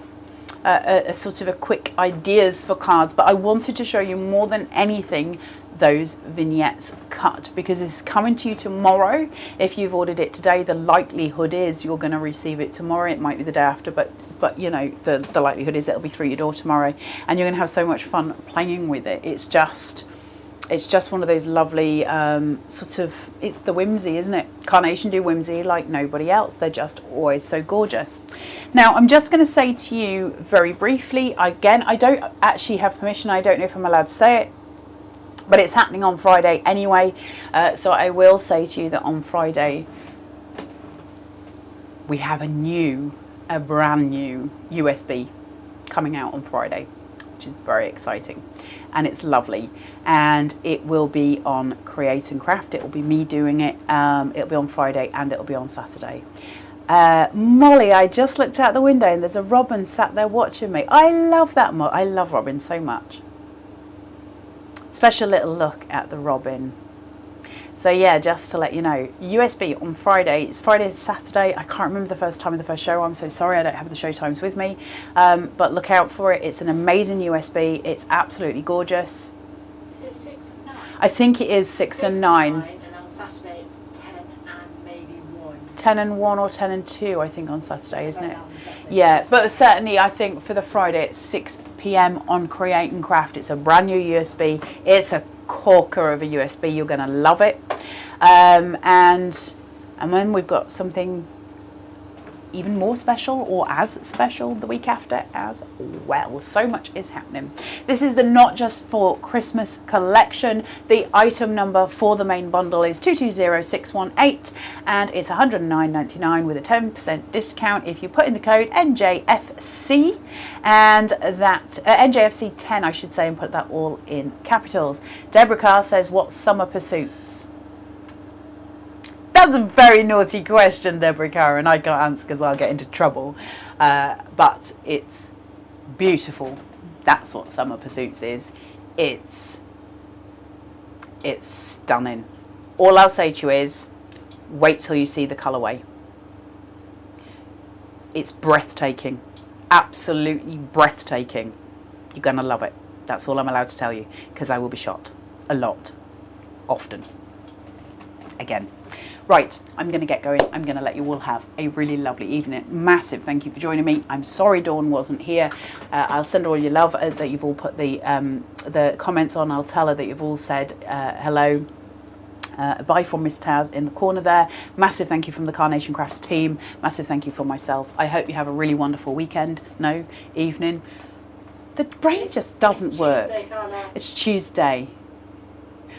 S1: sort of a quick ideas for cards, but I wanted to show you more than anything those vignettes cut, because it's coming to you tomorrow. If you've ordered it today, the likelihood is you're going to receive it tomorrow. It might be the day after, but you know, the likelihood is it'll be through your door tomorrow, and you're going to have so much fun playing with it. It's just one of those lovely sort of, it's the whimsy, isn't it? Carnation do whimsy like nobody else. They're just always so gorgeous. Now I'm just going to say to you very briefly, again, I don't actually have permission. I don't know if I'm allowed to say it, but it's happening on Friday anyway. So I will say to you that on Friday we have a brand new USB coming out on Friday, which is very exciting, and it's lovely, and it will be on Create and Craft. It will be me doing it. It'll be on Friday and it'll be on Saturday. Molly, I just looked out the window and there's a robin sat there watching me. I love that. I love robin so much. Special little look at the robin. So yeah, just to let you know, USB on Friday. It's Friday to Saturday. I can't remember the first time of the first show. I'm so sorry, I don't have the show times with me. But look out for it. It's an amazing USB. It's absolutely gorgeous.
S2: Is it 6 and 9?
S1: I think it is 6 and 9.
S2: And on Saturday it's 10 and maybe 1.
S1: 10 and 1 or 10 and 2, I think, on Saturday, isn't it?
S2: Saturday.
S1: Yeah, but certainly I think for the Friday it's 6 p.m. on Create and Craft. It's a brand new USB. It's a corker of a USB. You're going to love it. And then we've got something even more special, or as special, the week after as well. So much is happening. This is the Not Just for Christmas collection. The item number for the main bundle is 220618, and it's $109.99 with a 10% discount if you put in the code NJFC, and that NJFC10 I should say, and put that all in capitals. Deborah Carr says, what summer pursuits? That's a very naughty question, Deborah Carr, and I can't answer because I'll get into trouble. But it's beautiful. That's what Summer Pursuits is. It's stunning. All I'll say to you is, wait till you see the colourway. It's breathtaking. Absolutely breathtaking. You're going to love it. That's all I'm allowed to tell you, because I will be shot. A lot. Often. Again. Right, I'm going to get going. I'm going to let you all have a really lovely evening. Massive thank you for joining me. I'm sorry Dawn wasn't here. I'll send all your love that you've all put the comments on. I'll tell her that you've all said hello. Bye from Miss Taz in the corner there. Massive thank you from the Carnation Crafts team. Massive thank you for myself. I hope you have a really wonderful weekend. No, evening. The brain just doesn't work.
S2: Tuesday, Carla.
S1: It's Tuesday.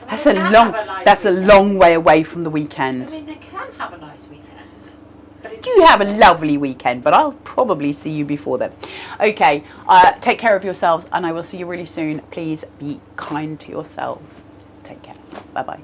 S2: I mean,
S1: That's a long way away from the weekend.
S2: I mean, they can have a nice weekend. But it's
S1: You have a lovely weekend, but I'll probably see you before then. Okay, take care of yourselves, and I will see you really soon. Please be kind to yourselves. Take care. Bye-bye.